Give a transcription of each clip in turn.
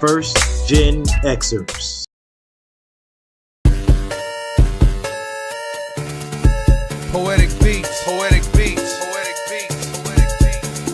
first GenXers. Poetic beats, poetic beats, poetic beats, poetic beats.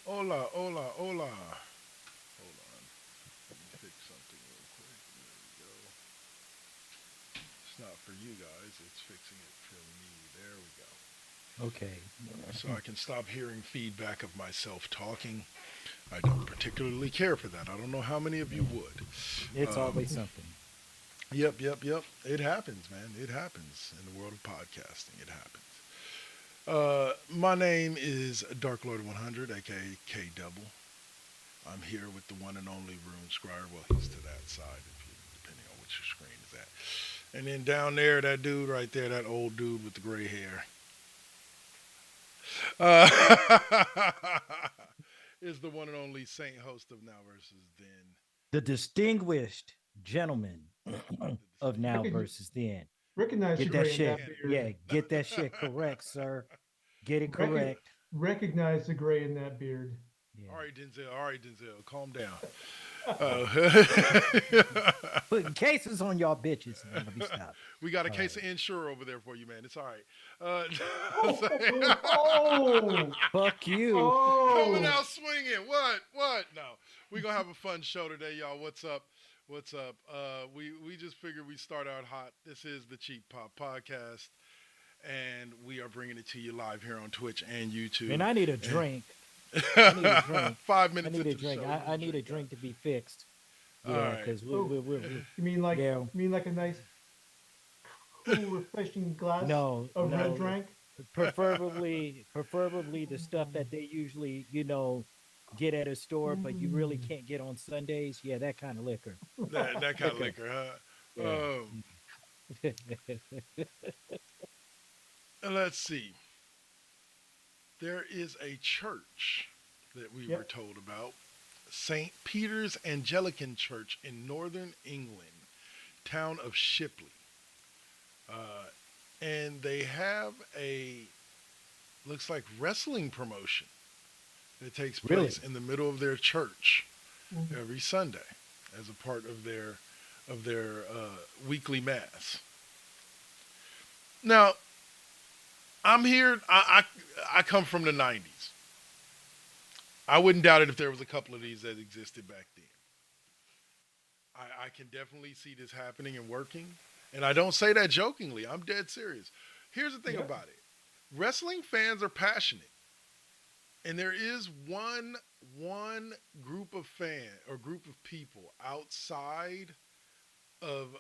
Hola, hola, hola. Hold on. Let me fix something real quick. There we go. It's not for you guys, it's fixing it for me. There we go. Okay. So I can stop hearing feedback of myself talking. I don't particularly care for that. I don't know how many of you would. It's always something. Yep. It happens, man. It happens in the world of podcasting. It happens. My name is Dark Lord 100, aka K Double. I'm here with the one and only Rune Scribe. Well, he's to that side, depending on which screen is at. And then down there, that dude right there, that old dude with the gray hair, uh, is the one and only Saint host of Now versus Then. The distinguished gentleman of Now Recogn- versus Then. Recognize the Get that gray in shit. that Yeah, beard. get that shit correct, sir. Get it Recog- correct. Recognize the gray in that beard. Yeah. All right, Denzel, calm down. Putting cases on y'all bitches. Man, let me stop. We got a All case right. of insure over there for you, man. It's all right. Oh, Fuck you. Coming oh, out swinging. What? No. We're going to have a fun show today, y'all. What's up? We just figured we'd start out hot. This is the Cheap Pop Podcast, and we are bringing it to you live here on Twitch and YouTube. And I need a drink. I need a drink. 5 I minutes need a into the drink. show. I need a drink to be fixed. All Yeah, right. because Oh. we you mean like Yeah. a nice, cool, refreshing glass no, of red no. drink? Preferably the stuff that they usually, get at a store, but you really can't get on Sundays. Yeah, that kind of liquor. That kind of liquor, huh? Yeah. Let's see. There is a church that we Yep. were told about, St. Peter's Anglican Church in northern England, town of Shipley. And they have looks like wrestling promotion that takes place Really? in the middle of their church Mhm. every Sunday as a part of their weekly mass. Now, I'm here. I come from the '90s. I wouldn't doubt it if there was a couple of these that existed back then. I can definitely see this happening and working, and I don't say that jokingly. I'm dead serious. Here's the thing Yeah. about it: wrestling fans are passionate, and there is one group of group of people outside of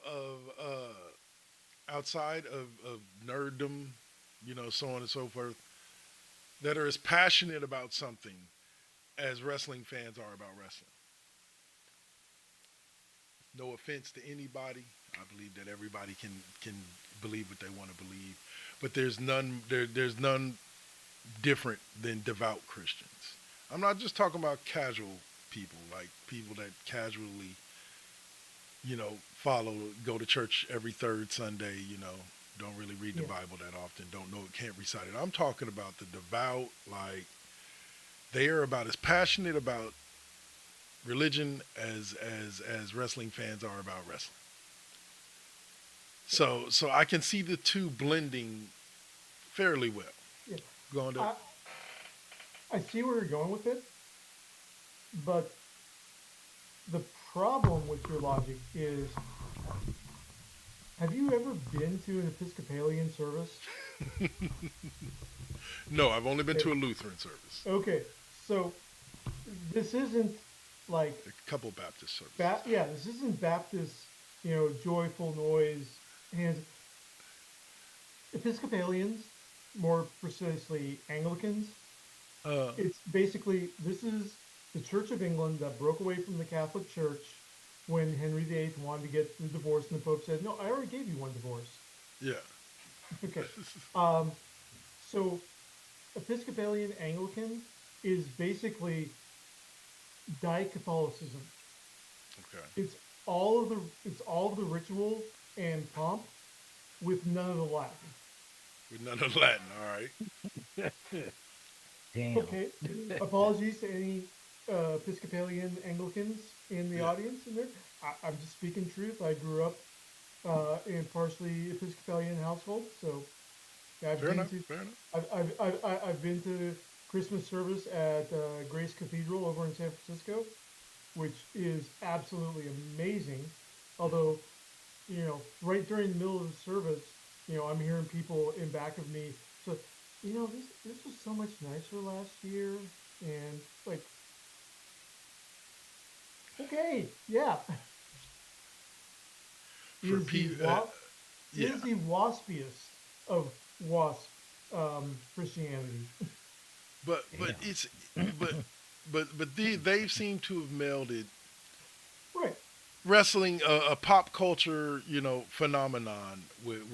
nerddom, so on and so forth, that are as passionate about something as wrestling fans are about wrestling. No offense to anybody. I believe that everybody can believe what they want to believe, but there's none different than devout Christians. I'm not just talking about casual people, like people that casually, go to church every third Sunday, don't really read the Yeah. Bible that often, don't know it, can't recite it. I'm talking about the devout, like they are about as passionate about religion as wrestling fans are about wrestling. So I can see the two blending fairly well. Yeah. Going to I I see where you're going with it, but the problem with your logic is, have you ever been to an Episcopalian service? no, I've only been Okay. to a Lutheran service, Okay. So this isn't like a couple Baptist services. yeah, this isn't Baptist, joyful noise hands. Episcopalians, more precisely Anglicans, Uh, it's basically this is the Church of England that broke away from the Catholic Church when Henry VIII wanted to get the divorce, and the Pope said, "No, I already gave you one divorce." yeah, Okay, um, so Episcopalian Anglican is basically Diet Catholicism. okay, It's it's all of the ritual and pomp with none of the Latin. with none of Latin. All right, Damn. Okay, apologies to any Episcopalian Anglicans in the yeah, audience in there. I'm just speaking truth. I grew up in a partially Episcopalian household, so I've fair been enough, to fair enough. I've been to Christmas service at Grace Cathedral over in San Francisco, which is absolutely amazing. Although, right during the middle of the service, I'm hearing people in back of me. So, this was so much nicer last year, and like, okay, yeah, For is the people, yeah, is the waspiest of wasp Christianity. but Damn. it's but they seem to have melded Right. wrestling a pop culture phenomenon with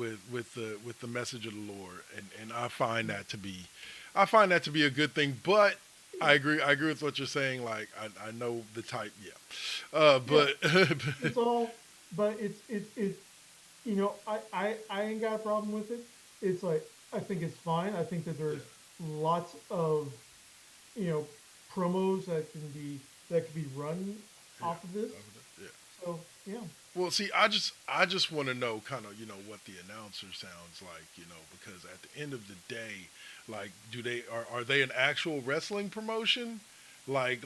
the message of the Lord, and I find that to be a good thing. But I agree with what you're saying. Like I know the type, yeah, Yeah. but It's all, but it's I ain't got a problem with it. It's like, I think it's fine. I think that yeah, there's lots of you know promos that can be run yeah, off of this. yeah. So yeah, Well, see, I just want to know kind of what the announcer sounds like, because at the end of the day, like, do they are they an actual wrestling promotion? Like,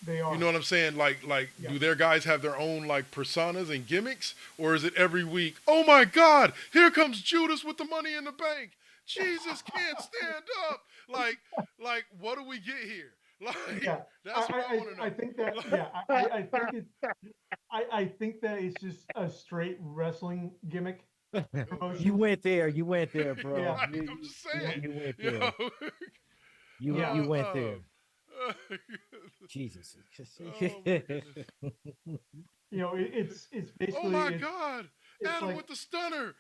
they you are. know what I'm saying? Like, Yeah. do their guys have their own like personas and gimmicks, or is it every week? Oh my God, here comes Judas with the Money in the Bank. Jesus can't stand up. Like, what do we get here? Like, Yeah, that's what I want to I know. think that, Like, yeah, I think I think that it's just a straight wrestling gimmick You promotion. went there. You went there, Yeah, bro. right, You I'm you just you, saying, you went you there. know. You yeah, you uh, went there. um, uh, Jesus. oh my goodness. it's Oh basically my God. it's Adam like, with the stunner.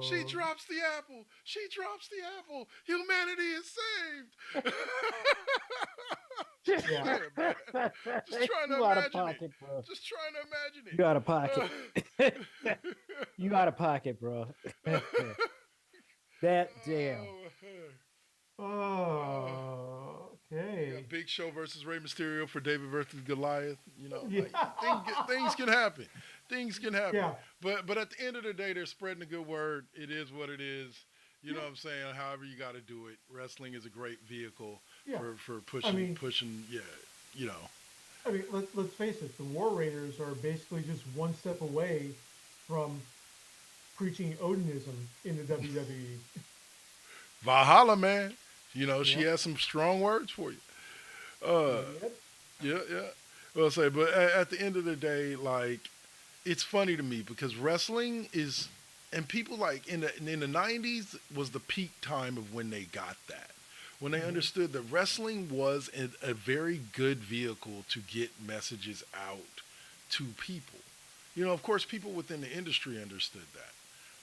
She oh drops the apple. She drops the apple. Humanity is saved. Just yeah, saying, man. Just trying to You out of imagine it. pocket, bro. Just trying to imagine You out of it. pocket. You out of pocket, bro. That damn. Oh, heck. Oh. You got okay, Big Show versus Rey Mysterio for David versus Goliath. yeah, Like things can happen. Things can happen. yeah, But at the end of the day, they're spreading a good word. It is what it is. You know yeah, what I'm saying? However you got to do it. Wrestling is a great vehicle yeah. for I mean, pushing. Yeah, you know. let's face it. The War Raiders are basically just one step away from preaching Odinism in the WWE. Valhalla, man. She Yep, has some strong words for you. Uh, yep, yeah, yeah. Well, say, but at the end of the day, like, it's funny to me because wrestling is, and people like in the '90s was the peak time of when they got that, when they hmm understood that wrestling was a very good vehicle to get messages out to people. Of course, people within the industry understood that,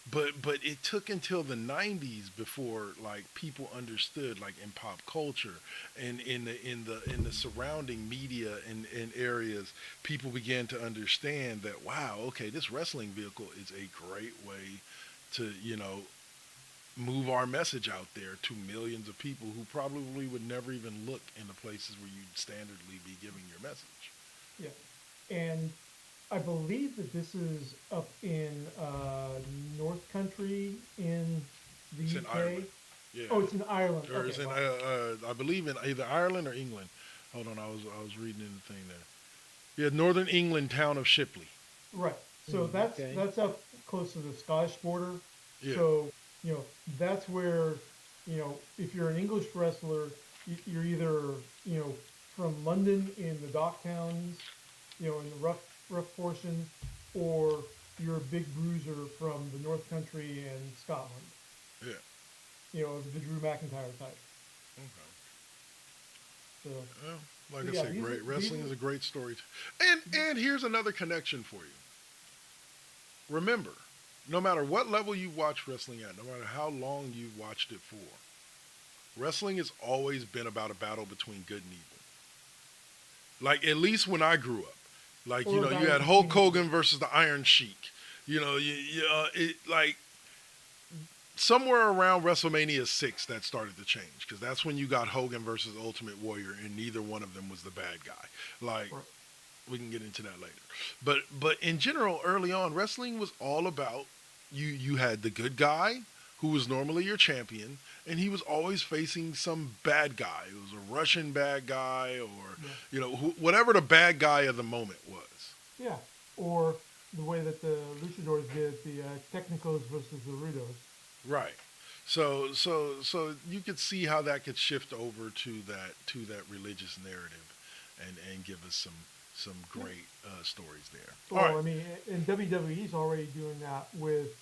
but it took until the 90s before like people understood, like in pop culture and in the surrounding media and areas, people began to understand that, wow, okay, this wrestling vehicle is a great way to, move our message out there to millions of people who probably would never even look in the places where you'd standardly be giving your message. Yeah. And I believe that this is up in North Country in the It's in Ireland. UK. Yeah. Oh, it's in Ireland. Or it's Okay, in wow. I believe in either Ireland or England. Hold on, I was reading in the thing there. Yeah, Northern England town of Shipley. Right. So that's Okay. that's up close to the Scottish border. Yeah, So, that's where, if you're an English wrestler, you're either, from London in the dock towns, in the rough portion, or you're a big bruiser from the North Country and Scotland. yeah. The Drew McIntyre type. Okay. So, Well, like so I yeah, said, these great are, wrestling is a great story. And here's another connection for you. Remember, no matter what level you watch wrestling at, no matter how long you watched it for, wrestling has always been about a battle between good and evil. Like at least when I grew up, like or a you battle had Hulk between Hogan versus the Iron Sheik. It like somewhere around WrestleMania 6 that started to change because that's when you got Hogan versus Ultimate Warrior, and neither one of them was the bad guy. Like Right. we can get into that later. But in general, early on, wrestling was all about you had the good guy who was normally your champion, and he was always facing some bad guy. It was a Russian bad guy, or Yeah. whatever the bad guy of the moment was. Yeah. Or the way that the luchadors did the Technicos versus the Rudos. Right. So you could see how that could shift over to that religious narrative, and give us some great stories there. All Well, right. I mean, and WWE's already doing that with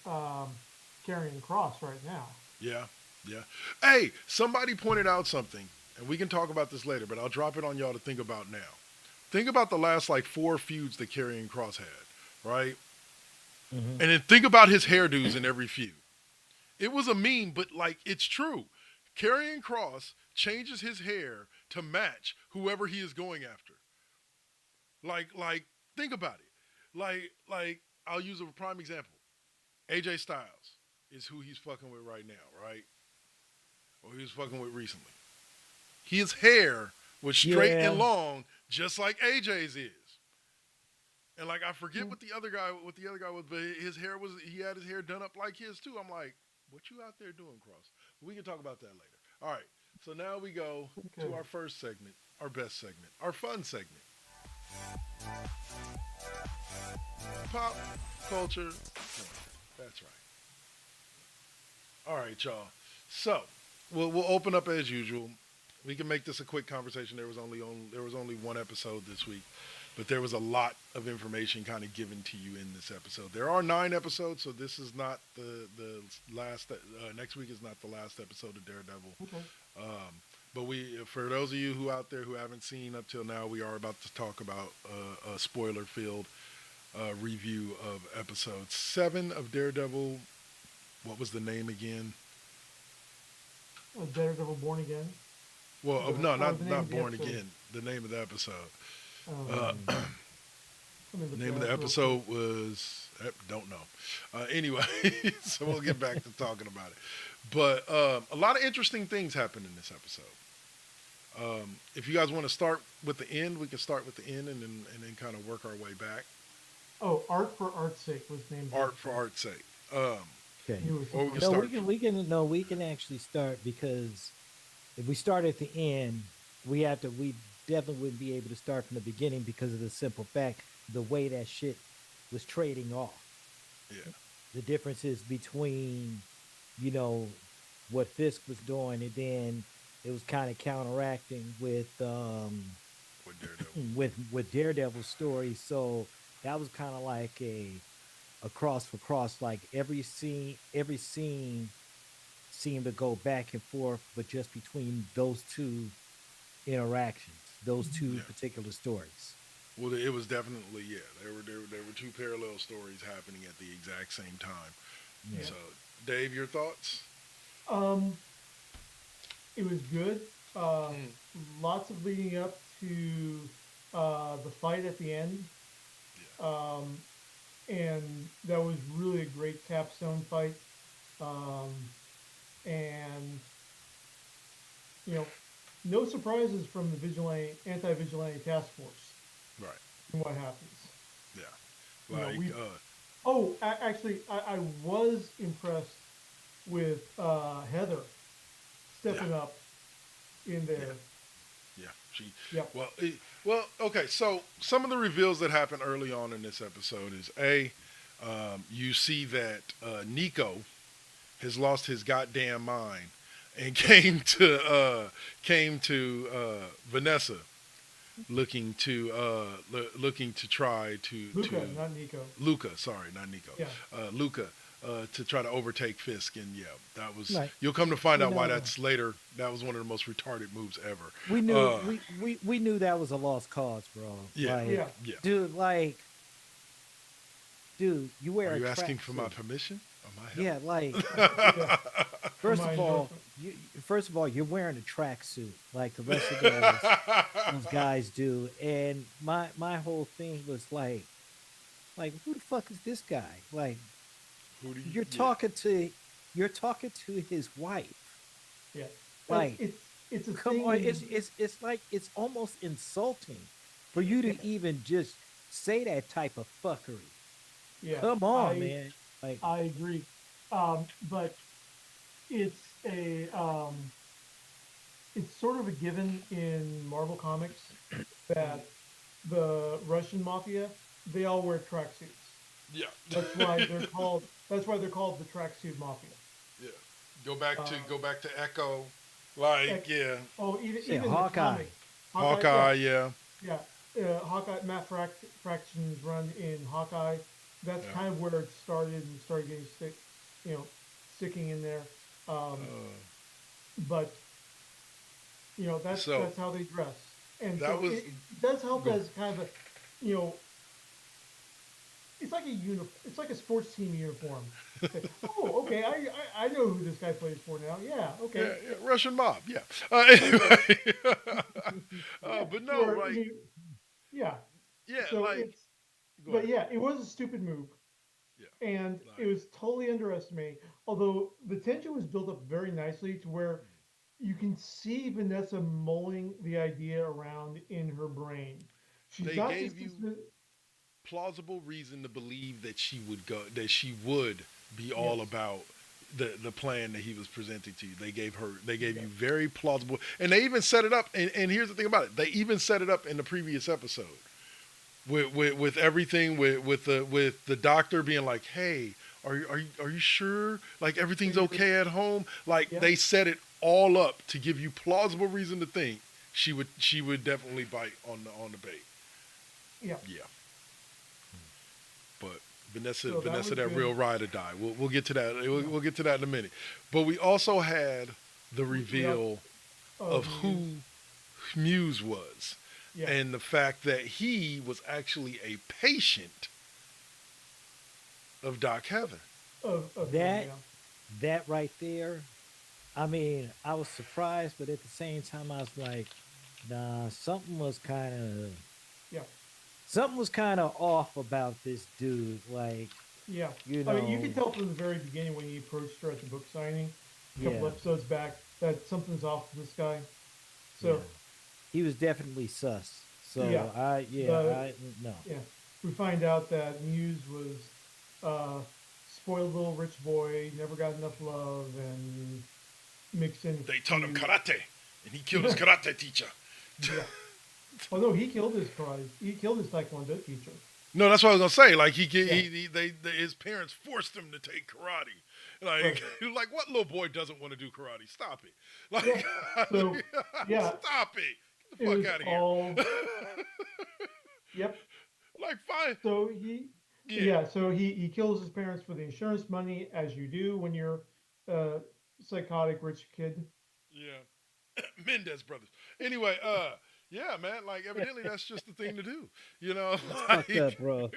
Karrion Cross right now. Yeah. Yeah. Hey, somebody pointed out something, and we can talk about this later, but I'll drop it on y'all to think about now. Think about the last like 4 feuds that Karrion Cross had, right? Hmm. And then think about his hairdos in every feud. It was a meme, but like it's true. Karrion Cross changes his hair to match whoever he is going after. Like think about it. Like I'll use a prime example. AJ Styles is who he's fucking with right now, right? Or he was fucking with recently. His hair was straight Yeah. and long, just like AJ's is. And like I forget what the other guy was, but he had his hair done up like his too. I'm like, what you out there doing, Cross? We can talk about that later. All right. So now we go to Okay. our first segment, our best segment, our fun segment. Pop culture. That's right. All right, y'all. So we'll open up as usual. We can make this a quick conversation. There was only one episode this week, but there was a lot of information kind of given to you in this episode. There are 9 episodes, so this is not the last. Next week is not the last episode of Daredevil. Okay. But for those of you who out there who haven't seen up till now, we are about to talk about a spoiler-filled review of episode 7 of Daredevil. What was the name again? Daredevil Born Again. Well, The- no, or not the name of the Born episode. Again. The name of the episode. Let me The look name of that the up real episode was don't know. Anyway, so we'll get back to talking about it. But a lot of interesting things happened in this episode. If you guys want to start with the end, we can start with the end and then kind of work our way back. Oh, Art for Art's Sake was named. Art for art's sake. Okay. He was Or we can No, start. we can actually start because if we start at the end, we definitely wouldn't be able to start from the beginning because of the simple fact the way that shit was trading off. Yeah. The differences between, what Fisk was doing, and then it was kind of counteracting with With Daredevil. with Daredevil's story. So that was kind of like a cross for cross. Like every scene seemed to go back and forth, but just between those two interactions, those two Yeah. particular stories. Well, it was definitely, yeah. There were 2 parallel stories happening at the exact same time. Yeah. So, Dave, your thoughts? Um, it was good. Uh, Mm, Lots of leading up to the fight at the end. yeah, Um, and that was really a great capstone fight. Um, and you know, no surprises from the vigilante, anti-vigilante task force right. in what happens. Yeah, You know, like, we. Oh, actually, I was impressed with Heather yeah, stepping up in yeah. there. Yeah, she. Yep. Well, okay. So some of the reveals that happen early on in this episode is you see that Nico has lost his goddamn mind and came to Vanessa looking to try Luca, to not Nico. Luca. Sorry, not Nico. Yeah. Luca. To try to overtake Fisk, and yeah, that was. Right. You'll come to find You out why know, that's later. That was one of the most retarded moves ever. we knew Uh, we knew that was a lost cause, bro. yeah, Yeah. yeah. Dude, dude, you Are wear a you asking for my tracksuit. permission or Yeah, like my Yeah. help? For first my of all, endorsement. first of all, you're wearing a tracksuit like the rest of those guys do, and my whole thing was like who the fuck is this guy? Like Who do you? you're Yeah, talking to you're talking to his wife. Yeah. Like, It's a come thing on, in it's like it's almost insulting for you yeah, to even just say that type of fuckery. yeah. Come on, I man. Like, I agree. But it's a it's sort of a given in Marvel Comics that the Russian mafia, they all wear tracksuits. yeah, That's why they're called the tracksuit mafia. yeah. Go back to Um, Echo. Like, Ec- yeah, oh, even say even the Hawkeye. comic, Hawkeye, yeah, Hawkeye. Yeah, yeah. Hawkeye, Fraction's run in Hawkeye. That's yeah. kind of where it started and started getting you know, sticking in there. Um, Uh, but so that's how they dress, and that so was it does help go. as kind of a, you know, it's like a it's like a sports team uniform. Say, oh, okay, I know who this guy plays for now. Yeah, Yeah, okay, yeah, Russian mob. Yeah. yeah, Anyway, yeah. but no, Or like, yeah. yeah, So like, it's, go but ahead. yeah, it was a stupid move, Yeah, and it like, was totally underestimated. Although the tension was built up very nicely to where you can see Vanessa mulling the idea around in her brain. She's they not just gave you dismiss. plausible reason to believe that she would be all Yes, about the plan that he was presenting to you. They gave yes, you very plausible, and they even set it up. And here's the thing about it: they even set it up in the previous episode with everything with the doctor being like, "Hey, are you sure? Like everything's okay at home?" Like yeah, they set it all up to give you plausible reason to think she would definitely bite on the bait. yeah. Yeah, but Vanessa, So that was that good. real ride or die. We'll get to that. Yeah. We'll get to that in a minute. But we also had the We also reveal of Muse. who Muse was, Yeah. and the fact that he was actually a patient of Doc Heaven. Of him. That Yeah. that right there, I mean, I was surprised, but at the same time I was like, nah, Yeah. something was kind of off about this dude. Like, Yeah. you I mean, you could know, tell from the very beginning when he approached her at the book signing, a couple yeah, episodes back, that something's off with this guy. So yeah. He was definitely sus. yeah, So I yeah, the I no. yeah, we find out that Muse was uh, spoiled little rich boy, never got enough love, and mixed in They taught him few. karate, and he killed his karate teacher. Yeah. Oh no, he killed his karate. He killed his taekwondo teacher. No, that's what I was gonna say. Like Yeah. his parents forced him to take karate. Right. Like like what little boy doesn't want to do karate? Stop it. Yeah. Like So yeah, stop it. Get the it fuck was out of here. all. Yep. Like fine. So he, Yeah. yeah, so he kills his parents for the insurance money, as you do when you're a psychotic rich kid. Yeah. Mendez brothers. Anyway, yeah, man, like evidently that's just the thing to do. You know, That's fucked like up, bro.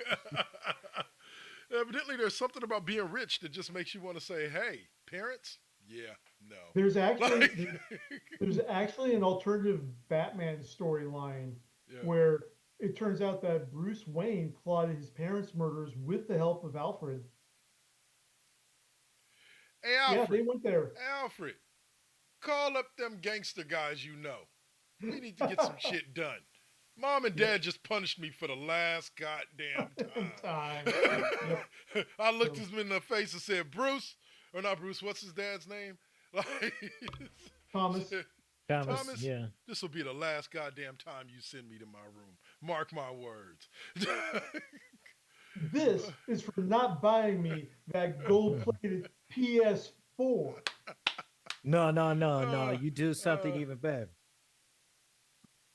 Evidently, there's something about being rich that just makes you want to say, "Hey, parents, yeah, no." There's actually Like, there, there's actually an alternative Batman storyline yeah. where it turns out that Bruce Wayne plotted his parents' murders with the help of Alfred. Hey, Yeah, Alfred, they went there. Alfred, call up them gangster guys you know. We need to get some shit done. Mom and Yep. Dad just punished me for the last goddamn Time. Yep. time. I looked So, him in the face and said, Bruce, or not Bruce, what's his dad's name? Like, Thomas, said, Thomas, Thomas, yeah. this will be the last goddamn time you send me to my room. Mark my words. this is for not buying me that gold-plated PS4. No, no, no, no. uh, You do something uh, even better.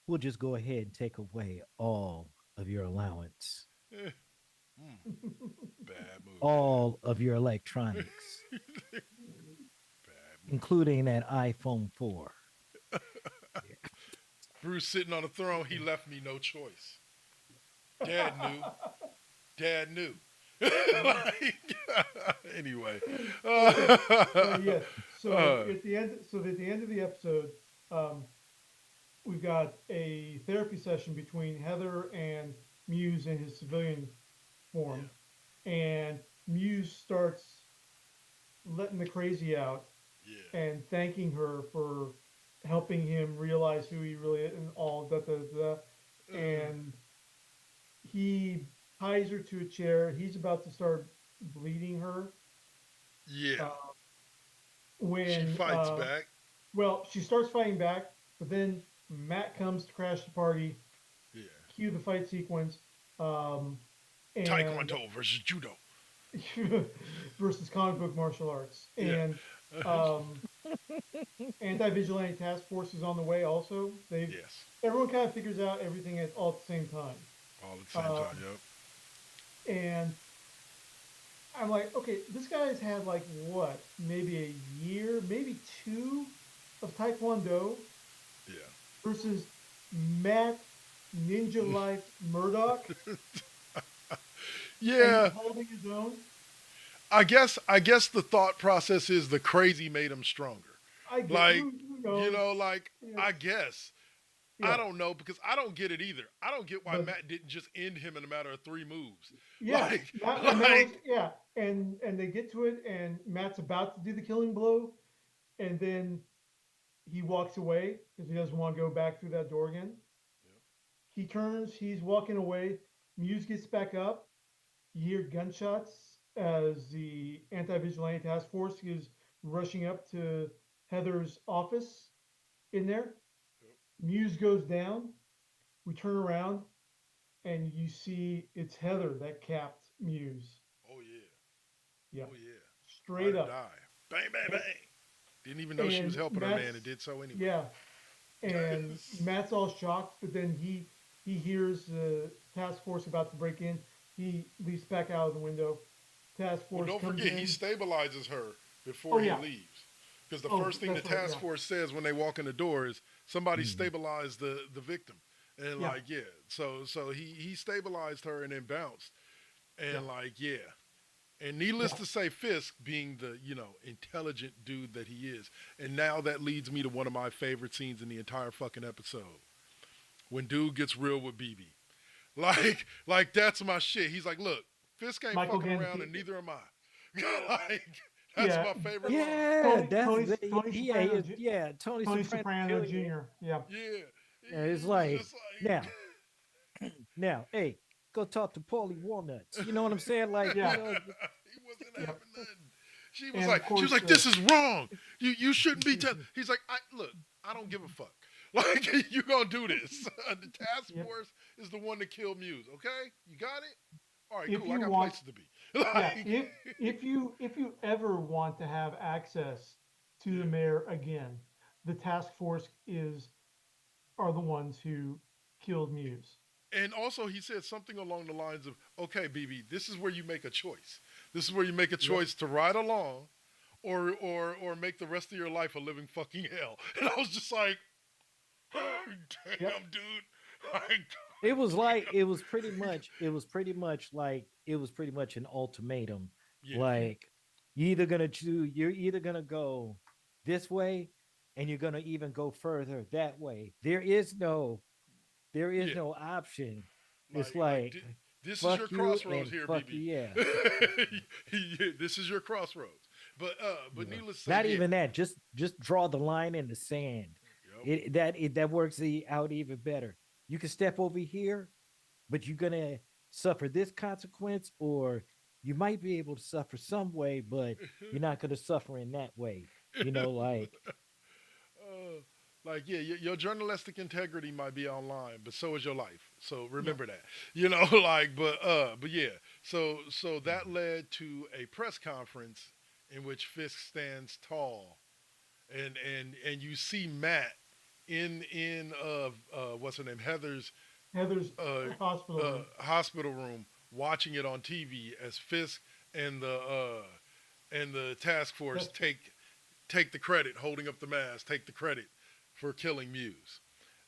We'll just go ahead and take away all of your allowance, eh, mm, bad move, all of your electronics, Dad. Bad move. including that iPhone 4. Bruce sitting on the throne, he left me no choice. Dad knew. Dad knew. Like, anyway. Okay, so yeah, so Uh, at the end of the episode, um, we've got a therapy session between Heather and Muse in his civilian yeah, form, and Muse starts letting the crazy out yeah. and thanking her for helping him realize who he really is and all that, and he ties her to a chair. He's about to start bleeding her Yeah. uh, She when fights back. well, she starts fighting back, but then Matt comes to crash the party, Yeah. cue the fight sequence, um, and Taekwondo versus judo. versus comic book martial arts. Yeah. And um, anti-vigilante task force is on the way. Also, they Yes. everyone kind of figures out everything at all at the same time. All at the same time, Um, yep. and I'm like, okay, this guy's had like what, maybe a year, maybe two of Taekwondo Yeah. versus Matt Ninja Life Murdoch, and he's Yeah. holding his own. I guess the thought process is the crazy made him stronger. I get Like, who you knows. know, like Yeah, I guess. I yeah, don't know because I don't get it either. I don't get why but Matt didn't just end him in a matter of 3 moves. yeah, Like, and that was like, yeah, and they get to it, and Matt's about to do the killing blow, and then he walks away because he doesn't want to go back through that door again. yeah, He turns, he's walking away. Muse gets back up. You hear gunshots as the anti-vigilante task force is rushing up to Heather's office in there. yep. Muse goes down. We turn around and you see it's Heather that capped Muse. Oh yeah, Yeah, oh yeah. straight Ride or up. die. Bang, bang, And, bang. Didn't even know she was helping her man and Matt's did so anyway. yeah, and Matt's all shocked, but then he hears the task force about to break in. He leaps back out of the window. Task Well, force don't comes forget he in. stabilizes her Oh before he yeah. leaves. Because the Oh, first thing the that's right. task Yeah. force says when they walk in the door is somebody Mhm. stabilized the victim. And Yeah. like, yeah. So he stabilized her and then bounced. Yeah. And like, yeah. And needless Yeah. to say, Fisk being the, intelligent dude that he is. And now that leads me to one of my favorite scenes in the entire fucking episode. When dude gets real with BB. Like that's my shit. He's like, look, Fisk ain't Michael fucking around Gambino. and neither am I. Like, that's Yeah. my favorite line. Yeah, Tony that's Tony Tony yeah, Soprano. yeah. Tony Tony Soprano Soprano Jr. Jr. Yeah. Yeah. Yeah, it's He's like just like, now, now, hey, go talk to Paulie Walnuts. You know what I'm saying? Like, Yeah. he wasn't Yep. having nothing. She was And of like, course, this is wrong. You shouldn't be He's like, look, I don't give a fuck. Like, you gonna do this. The task yeah, force is the one to kill Muse, okay? You got it? All right, if cool. I you got want, places to be. yeah, Like, if you ever want to have access to the yeah. mayor again, the task force are the ones who killed Muse. And also, he said something along the lines of, okay, BB, this is where you make a choice. This is where you make a Yep. choice to ride along or make the rest of your life a living fucking hell. And I was just like, Yep. damn, dude. Like, it was pretty much an ultimatum. Yeah. Like you're either gonna go this way and you're gonna even go further that way. There is Yeah. no option. It's Like like this is your fuck you crossroads and here, fuck you, BB. yeah. This is your crossroads. But Yeah. needless to say, Not yeah. even that. Just draw the line in the sand. Yep. That works out even better. You can step over here, but you're gonna suffer this consequence, or you might be able to suffer some way, but you're not gonna suffer in that way. Like uh, like yeah, your journalistic integrity might be online, but so is your life. So Yeah. remember that. But yeah. So that led to a press conference in which Fisk stands tall, and you see Matt in what's her name, Heather's Heather's uh, hospital room. hospital room, watching it on TV as Fisk and the task force That's take the credit, holding up the mask, take the credit for killing Muse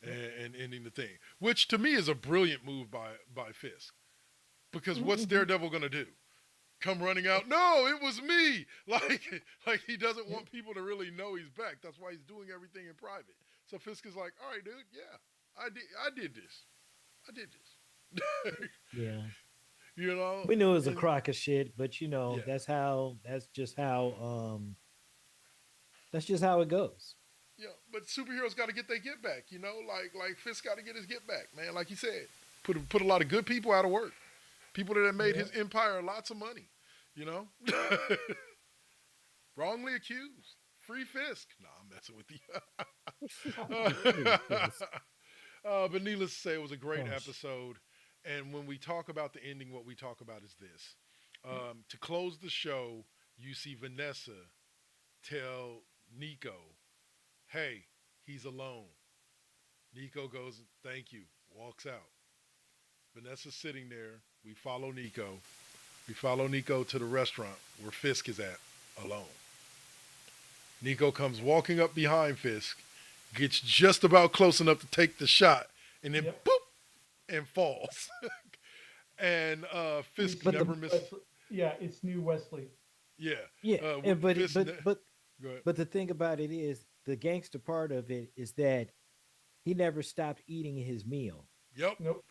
yep. and ending the thing, which to me is a brilliant move by Fisk. Because what's Mm-hmm. Daredevil gonna do? Come running out? No, it was me. Like he doesn't want people to really know he's back. That's why he's doing everything in private. So Fisk is like, all right, dude, yeah, I did this. I did this. yeah, you know, we knew it was a and crock of shit, but yeah, that's just how it goes. yeah. But superheroes got to get their get back. Like Fisk got to get his get back, man. Like he said, put a lot of good people out of work. People that have made Yeah. his empire lots of money. You know, wrongly accused. Free Fisk. Nah, I'm messing with Free you. fist. But needless to say, it was a great Oh, episode. And when we talk about the ending, what we talk about is this. To close the show, you see Vanessa tell Nico, hey, he's alone. Nico goes, thank you, walks out. Vanessa's sitting there. We follow Nico. We follow Nico to the restaurant where Fisk is at, alone. Nico comes walking up behind Fisk, gets just about close enough to take the shot, and then Yep. boop, and falls. And We Fisk see but the never misses. Wesley. Yeah, it's new Wesley. Yeah. yeah, and but it, Fisk, go ahead. but the thing about it is the gangster part of it is that he never stopped eating his meal. Yep. Nope.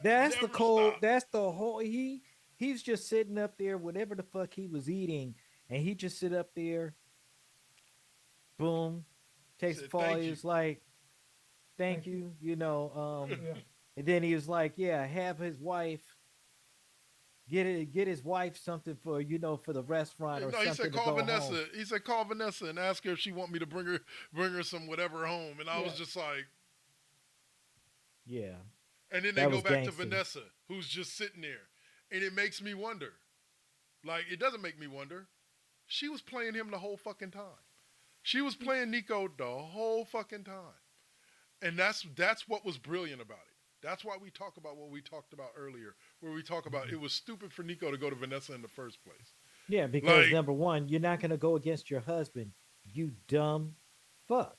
That's the Never cold. stop. That's the whole. He's just sitting up there, whatever the fuck he was eating, and he just sit up there, boom, takes a Said fall. thank He you. was like, "Thank Thank you. you," Yeah. and then he was like, "Yeah, have his wife get his wife something for for the restaurant or No, he said something to call go home." Vanessa. He said call Vanessa and ask her if she want me to bring her some whatever home. And I was Yeah. just like, Yeah, and then they that go was back to gangster. Vanessa, who's just sitting there, and it makes me wonder. Like it doesn't make me wonder. She was playing him the whole fucking time. She was playing Nico the whole fucking time. And that's what was brilliant about it. That's why we talk about what we talked about earlier, where we talk about it was stupid for Nico to go to Vanessa in the first place. Yeah, because Like, number one, you're not gonna go against your husband, you dumb fuck.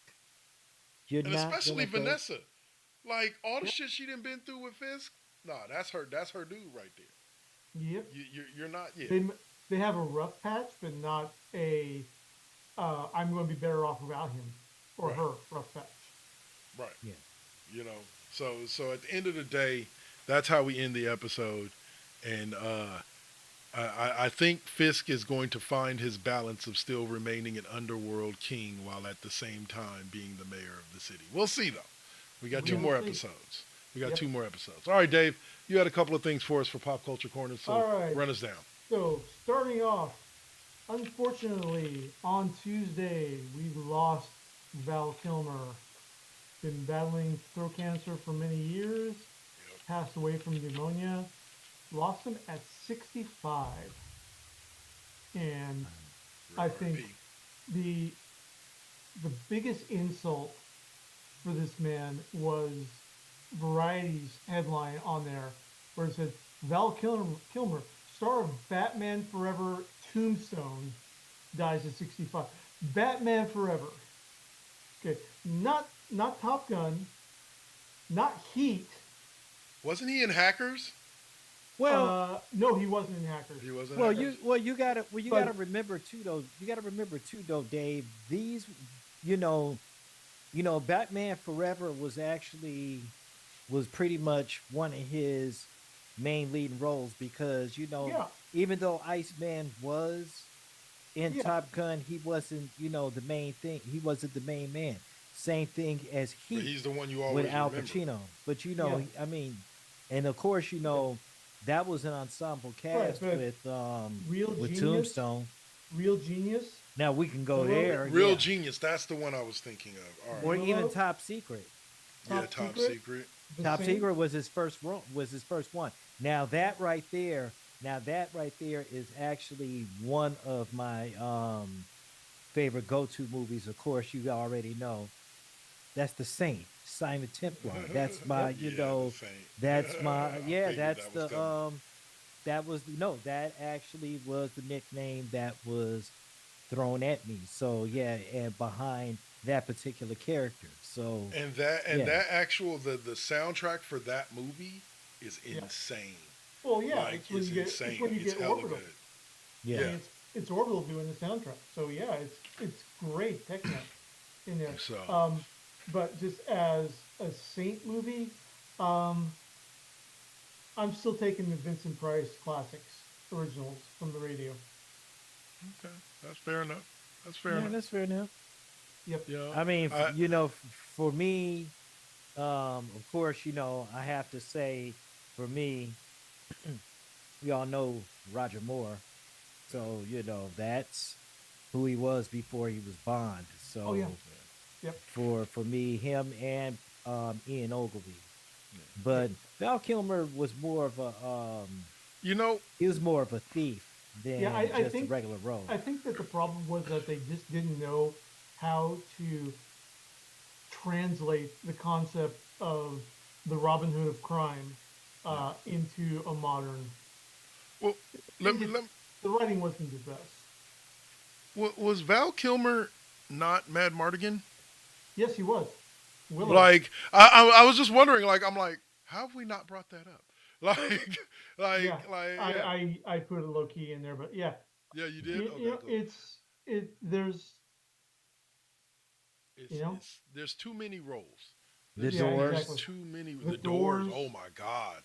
You're and not especially gonna go. Vanessa, like all the Yep. shit she done been through with Fisk. Nah, that's her. That's her dude right there. Yep. You're not. Yeah, They they have a rough patch, but not a I'm going to be better off without him or right, her rough patch. right. Yeah. You know. So at the end of the day, that's how we end the episode, and I think Fisk is going to find his balance of still remaining an underworld king while at the same time being the mayor of the city. We'll see though. We got We two will more see. episodes. We got Yep. two more episodes. All right, Dave, you had a couple of things for us for Pop Culture Corner, so All right. run us down. So starting off, unfortunately, on Tuesday we lost Val Kilmer. Been battling throat cancer for many years. Passed away from pneumonia. Lost him at 65. And I think R.I.P. the the biggest insult for this man was Variety's headline on there, where it said Kilmer, star of Batman Forever Tombstone, dies at 65. Batman Forever. Okay, not Top Gun, not Heat, Wasn't he in Hackers? Well, No, he wasn't in Hackers. He wasn't well, Hackers. you But gotta remember too though. You gotta remember too though, Dave. These, you know, Batman Forever was pretty much one of his main leading roles because yeah, even though Iceman was in yeah, Top Gun, he wasn't the main thing. He wasn't the main man. Same thing as But Heat he's the one you with always Al remember. Pacino. But yeah. I mean, and of course, yeah. that was an ensemble Right, cast but real with genius, Tombstone. real genius. Now we can go Hello, there, Real yeah, Genius. That's the one I was thinking of. All right. or even hello, Top Secret. Yeah, top Top secret. Secret. The Top same. Secret was his first one. Now that right there is actually one of my favorite go-to movies. Of course, you already know that's The Saint, Simon Templar. That's my, Yep. Yeah, the Saint. that's my, I yeah, figured that's that was the coming. that was no, that actually was the nickname that was thrown at me. So yeah, and behind that particular character. So And yeah, that actual the soundtrack for that movie is Yeah. insane. Well, yeah. Like It's when it's you get. It's insane. when you It's get hella Orbital. good. I yeah. Yeah. mean, it's Orbital doing the soundtrack. So yeah, it's great techno in there. So Um, but just as a Saint movie, um, I'm still taking the Vincent Price classics originals from the radio. okay, that's fair enough. That's fair Yeah, enough. that's fair enough. Yep. Yeah. I mean, I for me, of course, I have to say, for me, we all know Roger Moore, so that's who he was before he was Bond. Oh yeah. So Yep. for me, him and Ian Ogilvy, Yep. but Val Kilmer was more of a you know, he was more of a thief Yeah. than I just a think regular rogue. I think that the problem was that they just didn't know how to translate the concept of the Robin Hood of crime into a modern. well, let It me just, let me, the writing wasn't the best. was Val Kilmer not Mad Mardigan? Yes, he was. Willow. Like I was just wondering. Like I'm like, how have we not brought that up? Like Yeah, yeah, I put a low key in there, but yeah, yeah. You did. Okay, cool. there's you know It's there's too many roles. The There's yeah, there's exactly. Doors, too many. The The Doors. Doors. Oh my God.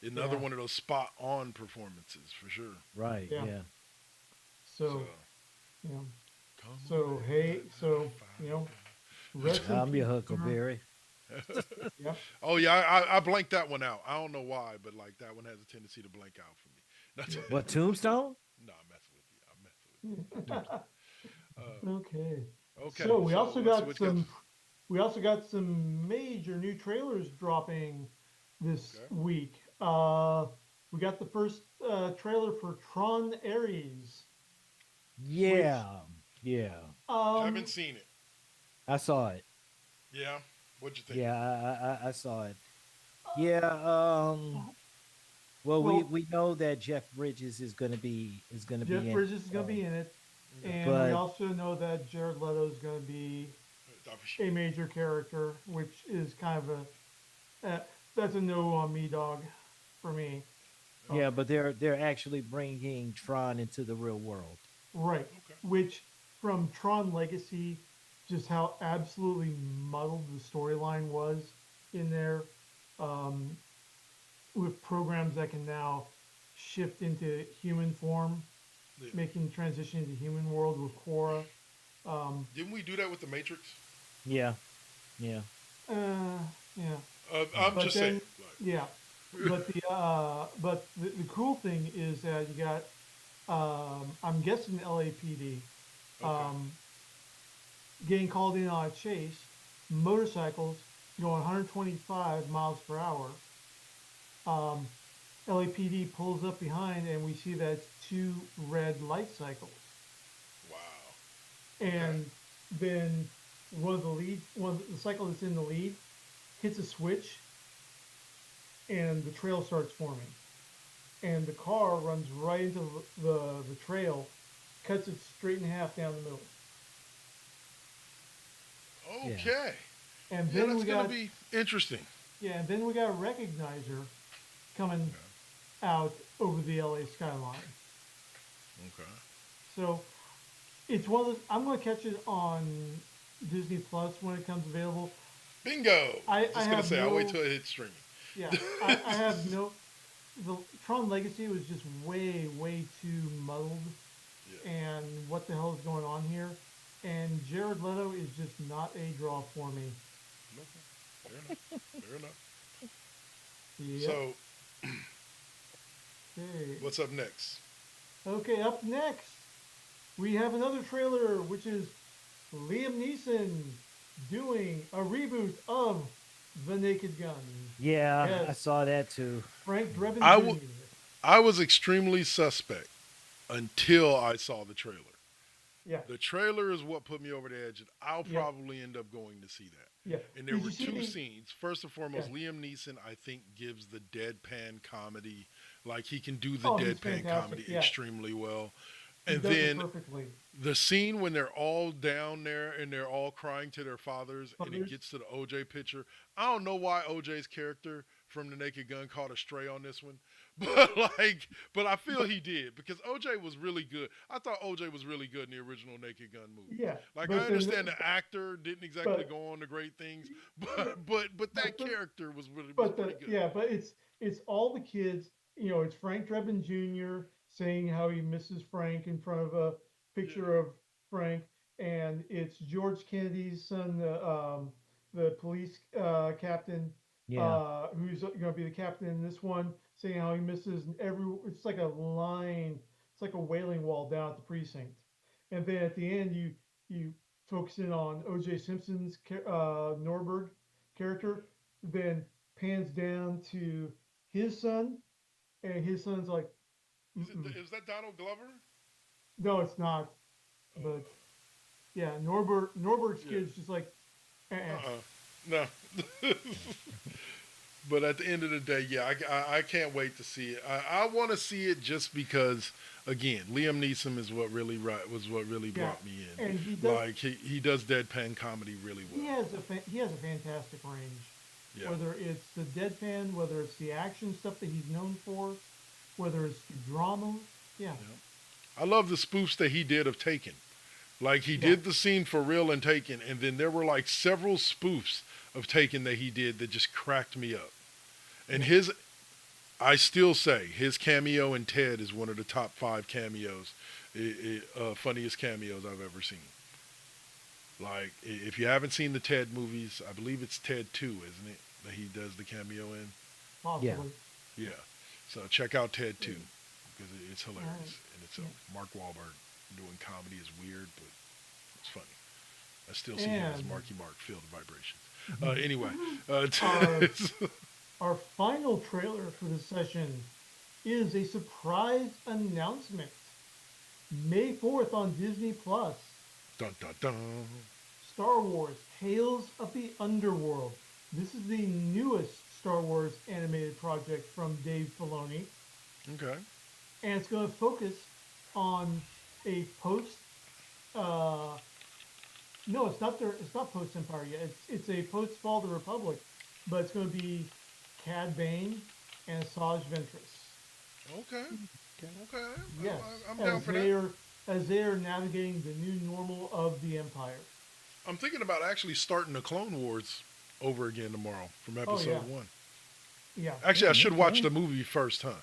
Another Yeah, one of those spot on performances for sure. right? yeah. Yeah. So So you know, come on, so hey, baby, so fire. rest in I'm your peace, sir. Huckleberry. Yeah, Oh yeah, I blanked that one out. I don't know why, but like that one has a tendency to blank out for me. What, Tombstone? No, I'm messing with you. I'm messing with you. okay. Okay, So so let's see what you got. we also got some major new trailers dropping this Okay. week. We got the first trailer for Tron Ares, which Yeah, yeah. Haven't um seen it. I saw it. Yeah. What'd you think? Yeah, I saw it. Yeah. Well, well, we know that Jeff Bridges is gonna Jeff be in it. Bridges is going to So, be in it, Okay. and we but also know that Jared Leto is going to be That was- a major character, which is kind of that's a no on me, dog, for me. yeah, Um, but they're actually bringing Tron into the real world. right, Okay. which from Tron Legacy, just how absolutely muddled the storyline was in there, um, with programs that can now shift into human form, Yeah. making transition into human world with Quora. Um, Didn't we do that with the Matrix? Yeah, yeah. yeah, I'm but just saying. then yeah, but the cool thing is that you got I'm guessing LAPD Okay. um, getting called in on a chase, motorcycles going 125 miles per hour. Um, LAPD pulls up behind, and we see that it's two red light cycles. Wow. Okay. And then one of the cycle that's in the lead hits a switch, and the trail starts forming. And the car runs right into the trail, cuts it straight in half down the middle. Yeah. Okay. And Yeah, then that's we gonna got be interesting. Yeah, and then we got Recognizer coming Okay. out over the LA skyline. Okay. So it's one of those. I'm going to catch it on Disney Plus when it comes available. Bingo. I was I just gonna have say I'll wait no. till it hits streaming. Yeah, I have no. The Tron Legacy was just way too muddled, Yeah. and what the hell is going on here? And Jared Leto is just not a draw for me. Okay. Fair enough. Fair enough. Yep. So, Okay. what's up next? Okay. Up next, we have another trailer, which is Liam Neeson doing a reboot of The Naked Gun. Yeah, I Yes, saw that too. Frank Drebin I Jr. w- I was extremely suspect until I saw the trailer. Yeah, The trailer is what put me over the edge, and I'll yeah, probably end up going to see yeah. that. And there Did were you see two the? scenes. First and Yeah. foremost, Liam Neeson, I think, gives the deadpan comedy, like he can do the Oh, he's deadpan fantastic. comedy Yeah, extremely well. he And does it then perfectly. the scene when they're all down there and they're all crying to their fathers and it Others, gets to the OJ picture. I don't know why OJ's character from The Naked Gun caught a stray on this one. But I feel but he did because OJ was really good. I thought OJ was really good in the original Naked Gun movies. yeah, Like I but then, understand the actor didn't exactly but go on to great things, yeah, but that but the character was but pretty the good. yeah, but it's all the kids. It's Frank Drebin Jr. saying how he misses Frank in front of a Yeah. picture of Frank, and it's George Kennedy's son, the police captain, Yeah, who's going to be the captain in this one, saying how he misses every. It's like a line. It's like a wailing wall down at the precinct, and then at the end you focus in on O.J. Simpson's Norberg character, then pans down to his son, and his son's like, mm-mm. Is that Donald Glover? No, it's not. Oh, But yeah, Norberg's yeah. kid's just like, eh. No. But at the end of the day, yeah, I can't wait to see it. I want to see it just because, again, Liam Neeson is what really was what really Yeah, brought me and in. Like he does deadpan comedy really well. he has a fantastic range. Yeah, Whether it's the deadpan, whether it's the action stuff that he's known for, whether it's the drama, yeah, I love the spoofs that he did of Taken. Like he yeah, did the scene for real in Taken, and then there were like several spoofs of Taken that he did that just cracked me up. And yeah, I still say his cameo in Ted is one of the top 5 cameos, funniest cameos I've ever seen. Like, if you haven't seen the Ted movies, I believe it's Ted 2, isn't it? That he does the cameo in? yeah. possibly. Yeah. So check out Ted 2 because it's All hilarious right, in yeah. itself. Mark Wahlberg doing comedy is weird, but it's funny. I still see him as And Marky Mark, feel the vibrations. Anyway, our our final trailer for this session is a surprise announcement. May 4th on Disney Plus. dun dun dun. Star Wars Tales of the Underworld. This is the newest Star Wars animated project from Dave Filoni, Okay. and it's going to focus on a post. Uh, no, it's not there. It's not post Empire yet. It's a post Fall of the Republic, but it's going to be Cad Bane and Asajj Ventress. Okay. Okay. Yes, I'm down for that. as they are navigating the new normal of the Empire. I'm thinking about actually starting the Clone Wars over again tomorrow from Oh yeah, episode 1. yeah, Actually, I should watch Okay. the movie first, huh?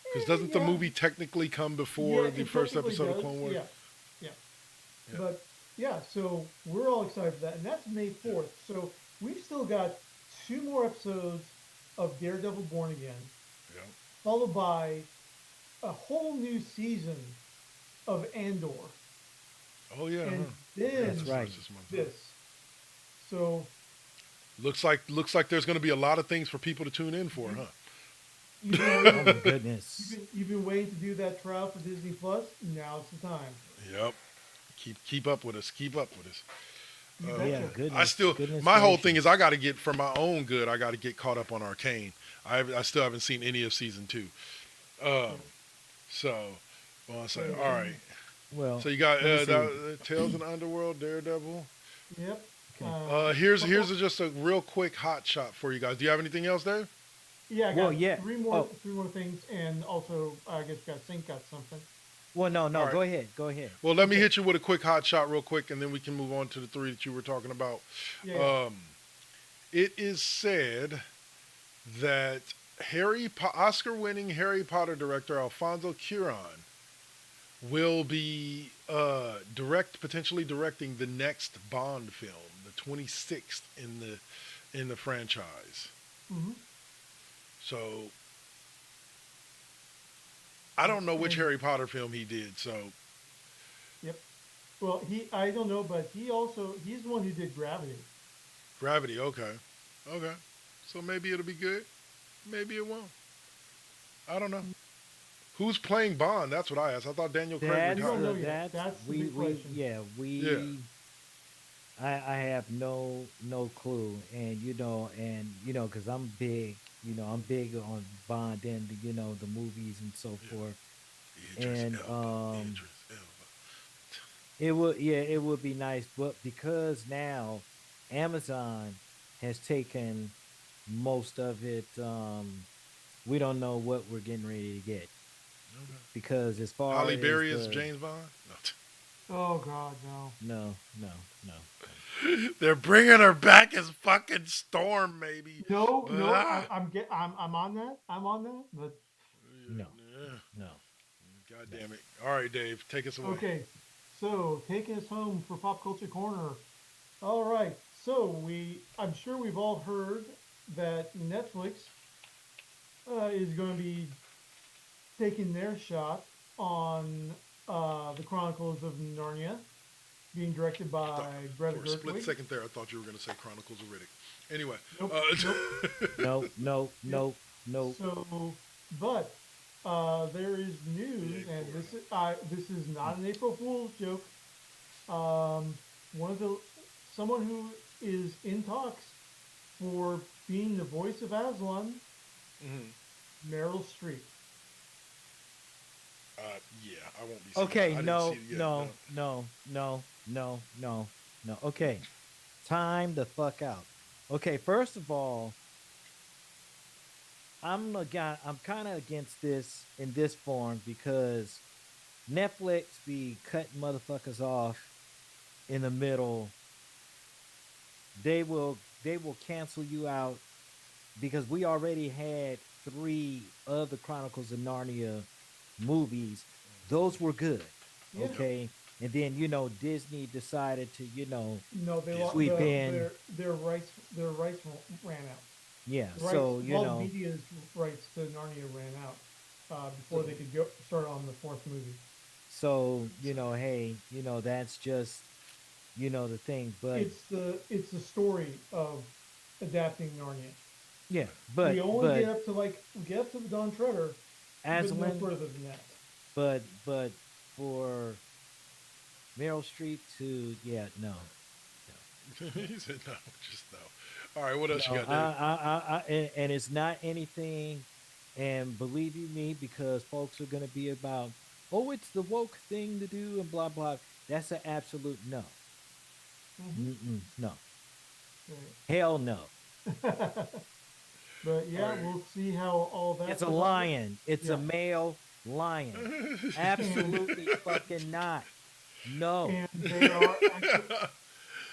Because doesn't the yeah, movie technically come yeah. before the It first technically episode of does. Clone Wars? Yeah, yeah. Yeah. But yeah, so we're all excited for that, and that's May Yeah. 4th. So we've still got 2 more episodes of Daredevil Born Again, Yeah. followed by a whole new season of Andor, Oh yeah. and Huh. That's then right. This month, huh? this. So Looks like there's going to be a lot of things for people to tune in for, huh? you've been Oh waiting, my goodness. you've been waiting to do that trial for Disney Plus. Now's the time. Yep. Keep up with us. Keep up with us. You Yeah, betcha. goodness My whole thing gracious. is I got to get for my own good. I got to get caught up on Arcane. I still haven't seen any of season 2. So, well, I say, all right. Well, So you got let me see. Tales in the Underworld, Daredevil. Yep. Okay. Here's Couple, just a real quick hot shot for you guys. Do you have anything else, Dave? yeah, I Well, got yeah. Oh, three more things, and also I guess got Sync got something. well, no, All no. right. Go ahead. Go ahead. Well, let me Okay, hit you with a quick hot shot real quick, and then we can move on to the three that you were talking about. yeah, yeah. Um, it is said that Oscar-winning Harry Potter director Alfonso Cuarón will be potentially directing the next Bond film, the 26th in the franchise. Mm-hmm. So I don't know which And Harry Potter film he did. So yep. Well, I don't know, but he's the one who did Gravity. Gravity, okay, okay. So maybe it'll be good. Maybe it won't. I don't know. Who's playing Bond? That's what I asked. I thought Daniel Craig We That's don't retired. know yet. that's That's the big we question. yeah Yeah, we I have no clue, and because I'm big on Bond and the movies and so yeah. forth, Idris and Elba. Idris Elba. it would be nice, but because now Amazon has taken most of it, we don't know what we're getting ready to get Okay. because as far Holly as Berry is the James Bond. Oh God, no. no no no No. They're bringing her back as fucking Storm, maybe. No, But no, I'm on that. I'm on that. But no yeah. no God no. damn it. All right, Dave, take us away. okay, so taking us home for Pop Culture Corner. All right, so I'm sure we've all heard that Netflix is going to be taking their shot on the Chronicles of Narnia, being directed I thought by Greta for a split Gerwig. second there, I thought you were going to say Chronicles of Riddick. Anyway, Nope, nope. No, no, Yep. no, no. So, but there is yeah, news, and poor. this is not an April Fool's joke. Um, one of the someone who is in talks for being the voice of Aslan, Mhm. Meryl Streep. Yeah, I won't be seeing Okay, that. I didn't see no, it yet. no, no, no, no, no, no. Okay, time the fuck out. Okay, first of all, I'm a guy. I'm kind of against this in this form because Netflix be cutting motherfuckers off in the middle. They will cancel you out because we already had three other Chronicles of Narnia movies. Those were good. Yeah. Yep. Okay. And then, Disney decided to, No, they Disney. sweep in. their rights ran out. Yeah. The rights, So, Walt Media's rights to Narnia ran out before they could go start on the fourth movie. hey, that's just, the thing. But It's the story of adapting Narnia. yeah, We only but we get up to the Don Treader, but no Aslan, further than that. but for Meryl Streep to, yeah, no. He said no, just no. All right, what else you No, got, Dave? and it's not anything. And believe you me, because folks are gonna be about, oh, it's the woke thing to do, and blah blah. That's an absolute no. Hmm. No. Hell no. But All yeah, right. we'll see how all that. It's a develops. lion. It's Yeah. a male lion. Absolutely fucking not. No. And they are actually,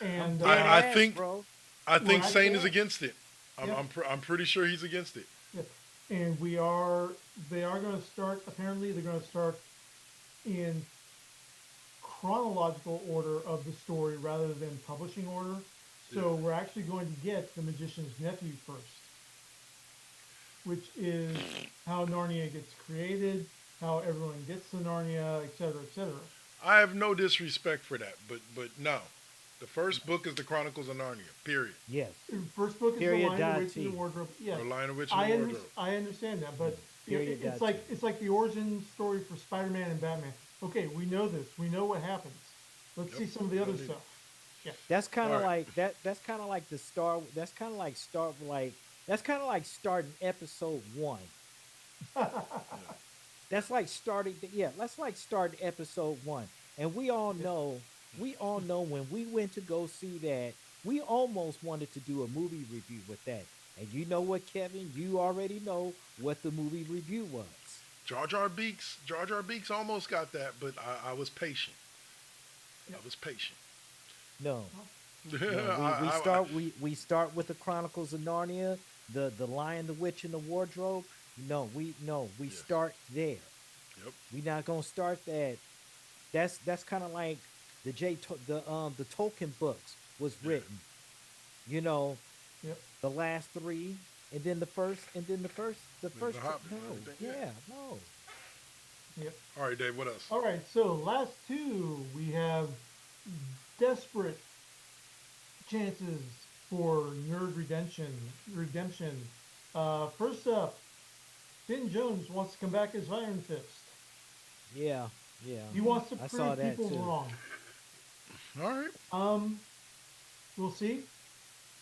and Dead I ass, think bro. I Well, think Sane is actually, against it. yeah. I'm pretty sure he's against it. Yeah. And they are going to start, apparently, they're going to start in chronological order of the story rather than publishing order. So we're actually going to get The Magician's Nephew first, which is how Narnia gets created, how everyone gets to Narnia, etc., etc. I have no disrespect for that, but no. The first book is the Chronicles of Narnia. Period. Yes. First book is Period. The Lion, Dot the Witch, and T. the Wardrobe. Yes, Or Lion, the Witch, and the Wardrobe. I understand that, but Period. it's Dot like the origin story for Spider-Man and Batman. Okay, we know this. We know what happens. Let's Yep. see some of the other Indeed. stuff. Yeah. That's kind All of right. like that. That's kind of like the star. That's kind of like start like. That's kind of like starting episode one. That's like starting. Yeah, that's like starting episode one. And we all know. We all know when we went to go see that. we almost wanted to do a movie review with that. And you know what, Kevin? You already know what the movie review was. Jar Jar Beaks almost got that, but I was patient. I Yep. was patient. No, Well, no. I, We start with the Chronicles of Narnia, the Lion, the Witch, and the Wardrobe. No, we yes. start there. Yep. We not gonna start that. That's kind of like the Tolkien books was Yeah. written. You know, yep. the last three, and then the The first. Hobbit and No, everything. Yeah. yeah, no. Yep. All right, Dave. What else? All right. So last two, we have desperate chances for nerd redemption. Redemption. First up, Finn Jones wants to come back as Iron Fist. Yeah, yeah. He wants to I saw prove that people too. wrong. All right. Um, we'll see.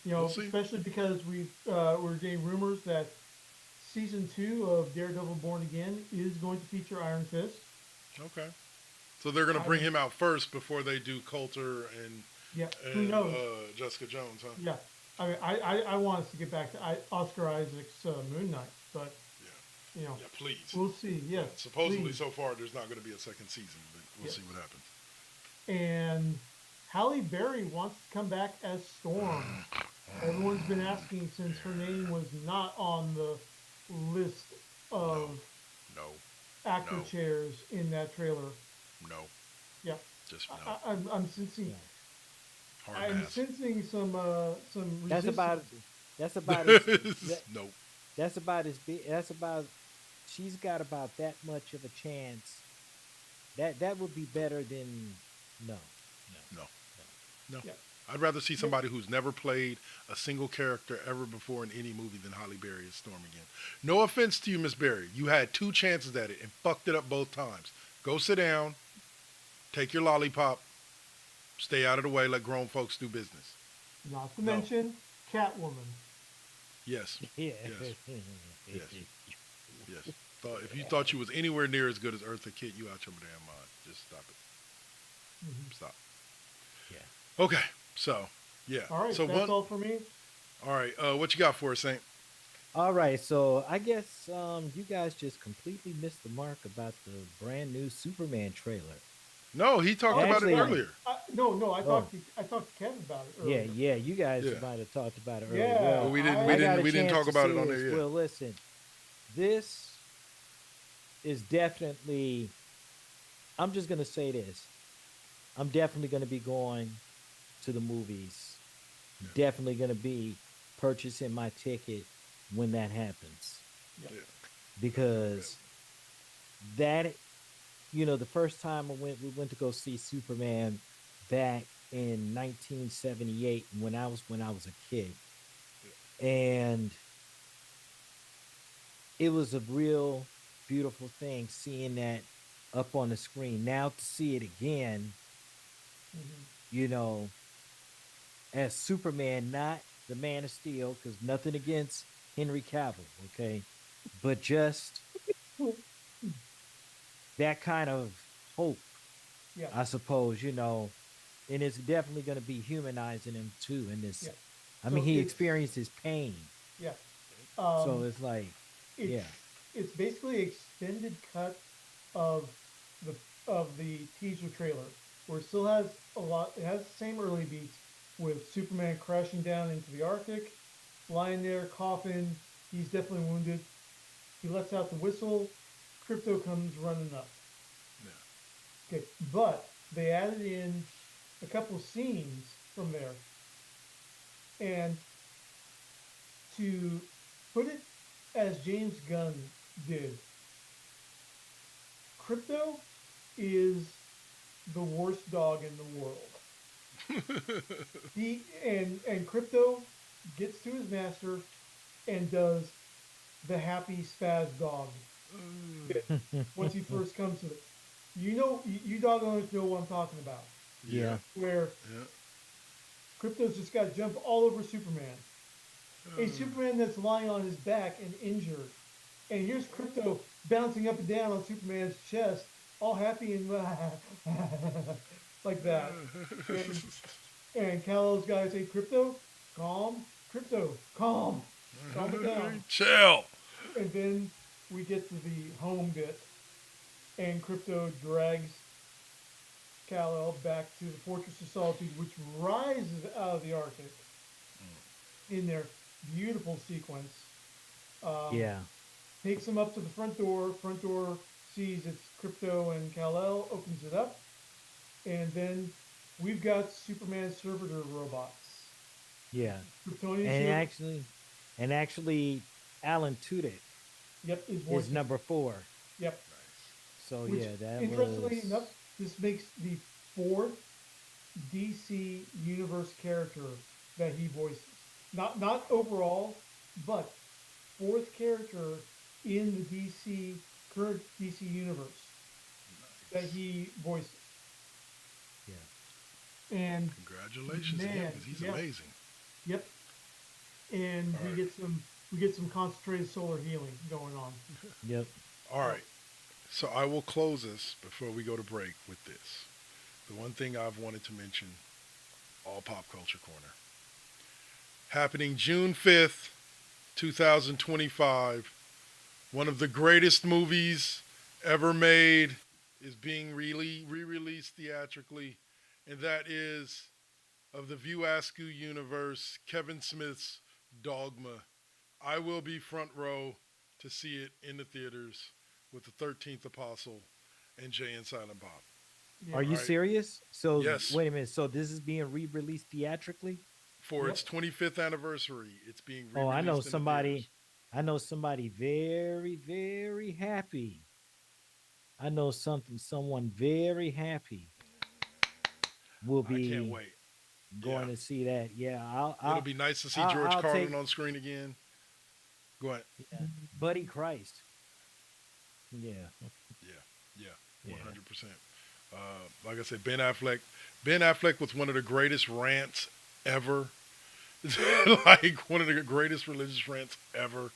We'll see. Especially because we're getting rumors that season two of Daredevil Born Again is going to feature Iron Fist. Okay. So they're gonna I bring mean, him out first before they do Coulter yeah, who and knows? Jessica Jones, huh? Yeah, I mean, I want us to get back to Oscar Isaac's Moon Knight, but Yeah. Yeah. Please. we'll see. Yes, Supposedly, please. so far, there's not going to be a second season, but we'll Yes. see what happens. And Halle Berry wants to come back as Storm. Everyone's been asking since her name was not on the list of No. actor No. chairs in that trailer. No. Yeah, Just no. I'm sensing. Yeah. Hard I'm pass. sensing some That's resistance. about that's about as No. that's about as big. That's about she's got about that much of a chance. That would be better than no, No. No. Yeah. I'd rather see somebody who's never played a single character ever before in any movie than Holly Berry as Storm again. No offense to you, Miss Berry. You had two chances at it and fucked it up both times. Go sit down, take your lollipop, stay out of the way, let grown folks do business. Not to No. mention Catwoman. Yes. yeah. Yes. Yes. Yes. If you thought you was anywhere near as good as Eartha Kitt, you out your damn mind. Just stop it. Mhm. Stop. Yeah. Okay. So, yeah. All right, So that's all for me. All right. What you got for us, Saint? All right, so I guess you guys just completely missed the mark about the brand new Superman trailer. No, he talked about it Actually- earlier. No, I Oh. talked to Kevin about it Yeah, earlier. yeah, you guys Yeah. might have talked about it earlier. Yeah, Well, But we didn't. I We I got didn't. a We didn't chance talk to about see it on this. there yet. Well, listen, this is definitely. I'm just gonna say this. I'm definitely gonna be going to the movies. Yeah. Definitely gonna be purchasing my ticket when that happens Yeah. Yeah. because that the first time we went to go see Superman back in 1978 when I was a kid, and it was a real beautiful thing seeing that up on the screen. Now to see it again, Mhm. you know, as Superman, not the Man of Steel, because nothing against Henry Cavill, okay, but just that kind of hope, Yeah, I suppose, and it's definitely going to be humanizing him too in this. yeah. I So mean, he it's- experiences pain, Yeah. so it's like, it's, yeah. it's basically extended cut of the teaser trailer, where it still has a lot. It has the same early beats with Superman crashing down into the Arctic, lying there coughing. He's definitely wounded. He lets out the whistle. Crypto comes running up. Yeah. Okay, but they added in a couple scenes from there, and to put it as James Gunn did, Crypto is the worst dog in the world. And Crypto gets to his master and does the happy spaz dog bit once he first comes to it. You doggone know what I'm talking about. Yeah. Where Yeah. Crypto's just got to jump all over Superman. A Superman that's lying on his back and injured. And here's Crypto bouncing up and down on Superman's chest, all happy and like that. And And Kal-El's guys say, Crypto, calm, Crypto, calm it down. Chill. And then we get to the home bit, and Crypto drags Kal-El back to the Fortress of Solitude, which rises out of the Arctic in their beautiful sequence. Yeah. Takes him up to the front door. Front door sees it's Crypto and Kal-El, opens it up, and then we've got Superman servitor robots. Yeah. Kryptonian And shield. actually, Alan Tudyk Yep, is number 4. Yep. So Which, yeah, that interestingly was. enough, this makes the 4th DC Universe character that he voices. Not overall, but 4th character in the current DC Universe that he voices. Yeah. And Congratulations to him, man, because he's yeah. amazing. Yep. And All we get some concentrated solar healing going on. Yep. All right. So I will close this before we go to break with this. The one thing I've wanted to mention, all Pop Culture Corner. Happening June 5th, 2025. One of the greatest movies ever made is being re-released theatrically, and that is of the View Askew universe, Kevin Smith's Dogma. I will be front row to see it in the theaters with the 13th Apostle and Jay and Silent Bob. Yeah. Are you Right. serious? So Yes. wait a minute. So this is being re-released theatrically? For Yep. its 25th anniversary, it's being re-released Oh, I know in the somebody. theaters. I know somebody very, very happy. I know someone very happy will I can't be wait. going Yeah. to see that. Yeah, It'll be nice to see I'll- George I'll Carlin take- on screen again. Go ahead. yeah. Buddy Christ. Yeah. Yeah, Yeah. 100%. Like I said, Ben Affleck with one of the greatest rants ever. Like one of the greatest religious rants ever.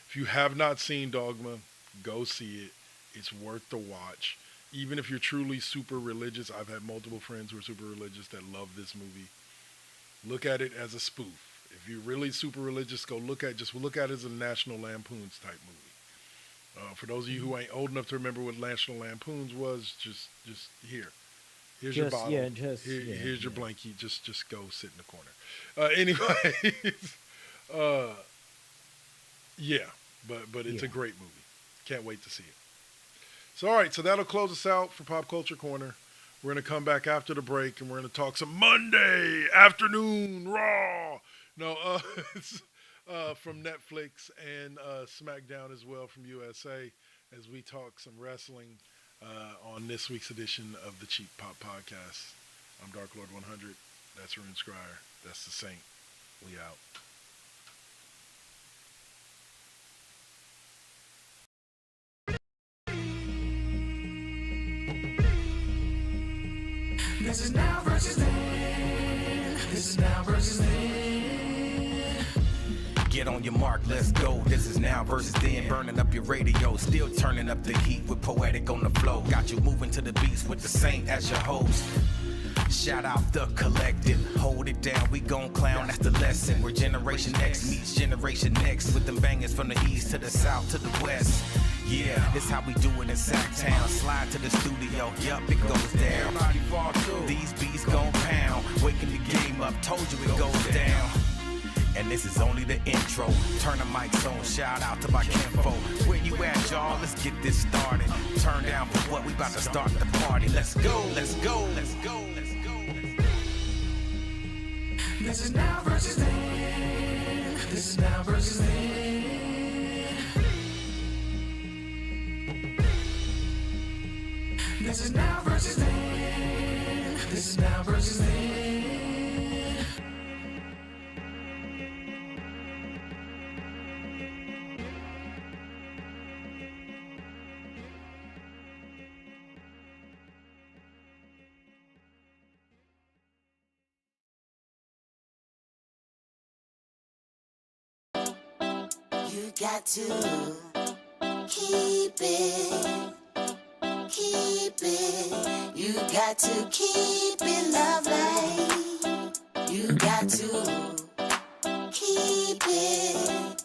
If you have not seen Dogma, go see it. It's worth the watch. Even if you're truly super religious, I've had multiple friends who are super religious that love this movie. Look at it as a spoof. If you're really super religious, look at it as a National Lampoons type movie. For those of you who ain't old enough to remember what National Lampoons was, just here's your bottle. Here's your blankie. Just go sit in the corner. Anyways, yeah, but it's a great movie. Can't wait to see it. So all right, so that'll close us out for Pop Culture Corner. We're gonna come back after the break and we're gonna talk some Monday afternoon Raw. No, from Netflix and SmackDown as well from USA as we talk some wrestling on this week's edition of the Cheap Pop Podcast. I'm Dark Lord 100. That's Arun Scryer. That's the Saint. We out. This is now versus then. This is now versus then. Get on your mark, let's go. This is now versus then. Burning up your radio, still turning up the heat with Poetic on the flow. Got you moving to the beats with the Saint as your host. Shout out the collective, hold it down, we gon' clown, that's the lesson. Where Generation X meets Generation Next, with them bangers from the east to the south to the west. Yeah, this how we do it in Sacktown. Slide to the studio, yup, it goes down. These beats gon' pound, waking the game up, told you it goes down. And this is only the intro. Turn the mics on, shout out to my kinfo. Where you at, y'all? Let's get this started. Turn down for what? We about to start the party. Let's go, let's go, let's go, let's go. This is now versus then. This is now versus then. This is now versus then. This is now versus then. You got to keep it. You got to keep it lovely. You got to keep it.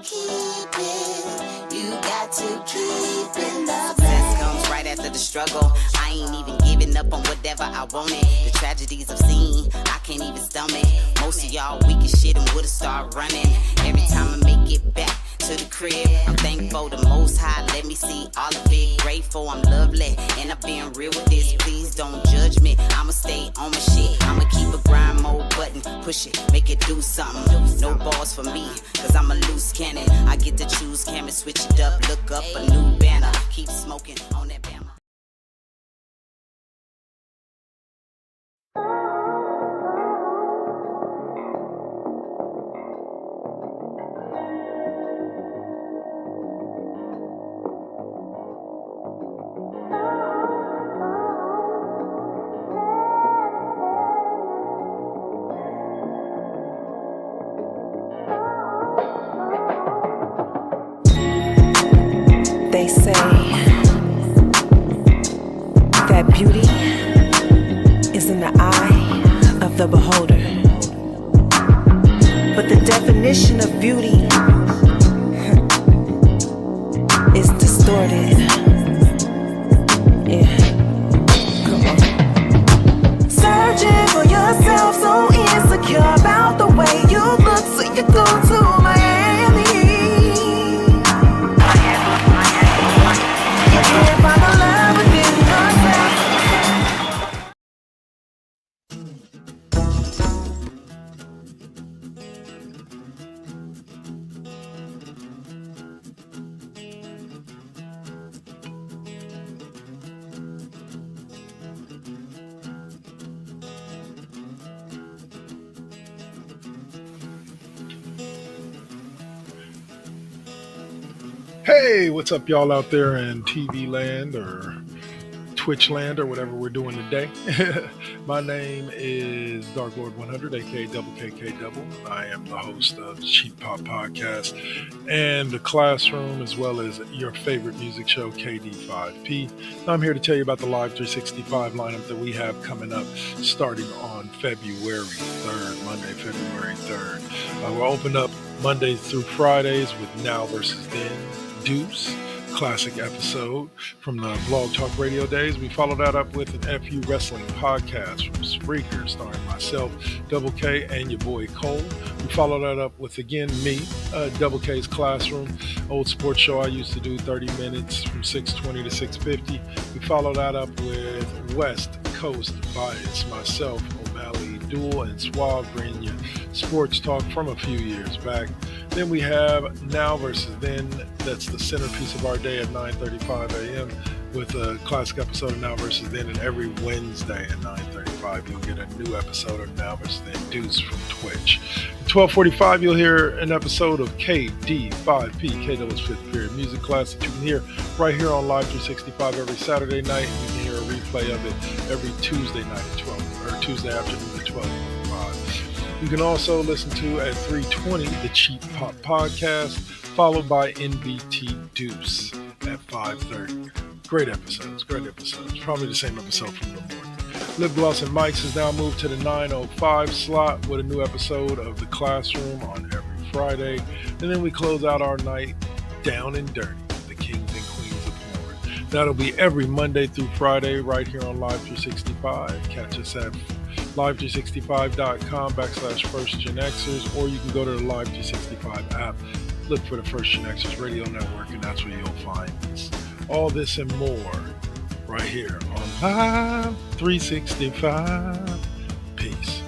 Keep it. You got to keep it love. Success comes right after the struggle. I ain't even giving up on whatever I wanted. The tragedies I've seen, I can't even stomach. Most of y'all weak as shit and would've started running. Every time I make it back to the crib, I'm thankful the Most High let me see all of it. Grateful I'm lovely, and I'm being real with this. Please don't judge me, I'ma stay on my shit. I'ma keep a grind mode button, push it, make it do something. No balls for me, cause I'm a loose cannon. I get to choose, camera, switch it up, look up a new banner. Keep smoking on that banner. They say that beauty is in the eye of the beholder. But the definition of beauty is distorted. Yeah, come on. Searching for yourself, so insecure about the way you look, so you go to Miami. You can't find the love within yourself. Hey, what's up, y'all out there in TV land or Twitch land or whatever we're doing today? My name is Dark Lord 100, aka Double KK Double. I am the host of Cheap Pop Podcast and the Classroom, as well as your favorite music show, KD5P. I'm here to tell you about the Live 365 lineup that we have coming up starting on February 3rd, Monday, February 3rd. We'll open up Mondays through Fridays with Now versus Then. Deuce, classic episode from the Blog Talk Radio days. We follow that up with an FU Wrestling podcast from Spreaker, starring myself, Double K, and your boy Cole. We follow that up with, again, me, Double K's Classroom, old sports show I used to do 30 minutes from 6:20 to 6:50. We follow that up with West Coast Bias, myself, O'Malley Duel, and Suave, bringing you sports talk from a few years back. Then we have Now versus Then. That's the centerpiece of our day at 9:35 a.m. with a classic episode of Now versus Then. And every Wednesday at 9:35, you'll get a new episode of Now versus Then Deuce from Twitch. At 12:45, you'll hear an episode of KD5P, K-Double's fifth period music class that you can hear right here on Live 365 every Saturday night. And you can hear a replay of it every Tuesday night at 12, or Tuesday afternoon at 12:45. You can also listen to at 3:20 the Cheap Pop Podcast, followed by NBT Deuce at 5:30. Great episodes. Probably the same episode from the morning. Lip Gloss and Mics has now moved to the 9:05 slot with a new episode of The Classroom on every Friday. And then we close out our night down and dirty, the Kings and Queens of Porn. That'll be every Monday through Friday right here on Live 365. Catch us at live365.com/First GenXers, or you can go to the Live 365 app, look for the First GenXers Radio Network, and that's where you'll find us. All this and more right here on Live 365. Peace.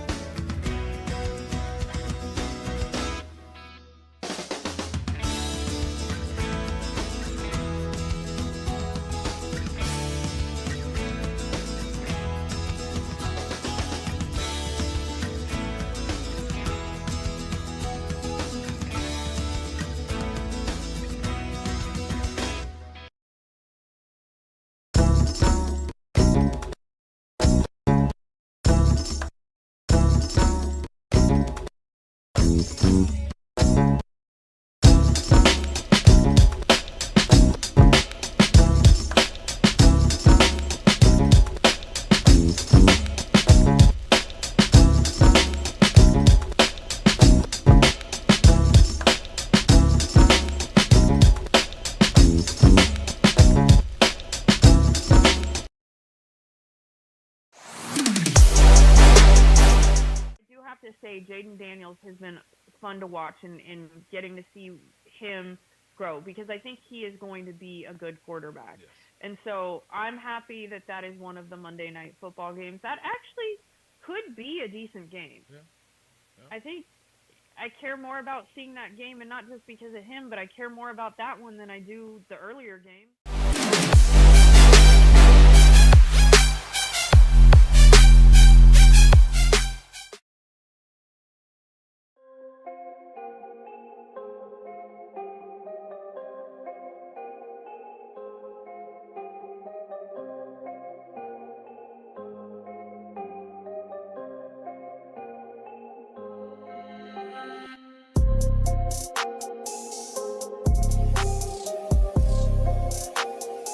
say Jaden Daniels has been fun to watch and getting to see him grow, because I think he is going to be a good quarterback. Yes. And so I'm happy that that is one of the Monday Night Football games. That actually could be a decent game. Yeah. I think I care more about seeing that game, and not just because of him, but I care more about that one than I do the earlier game.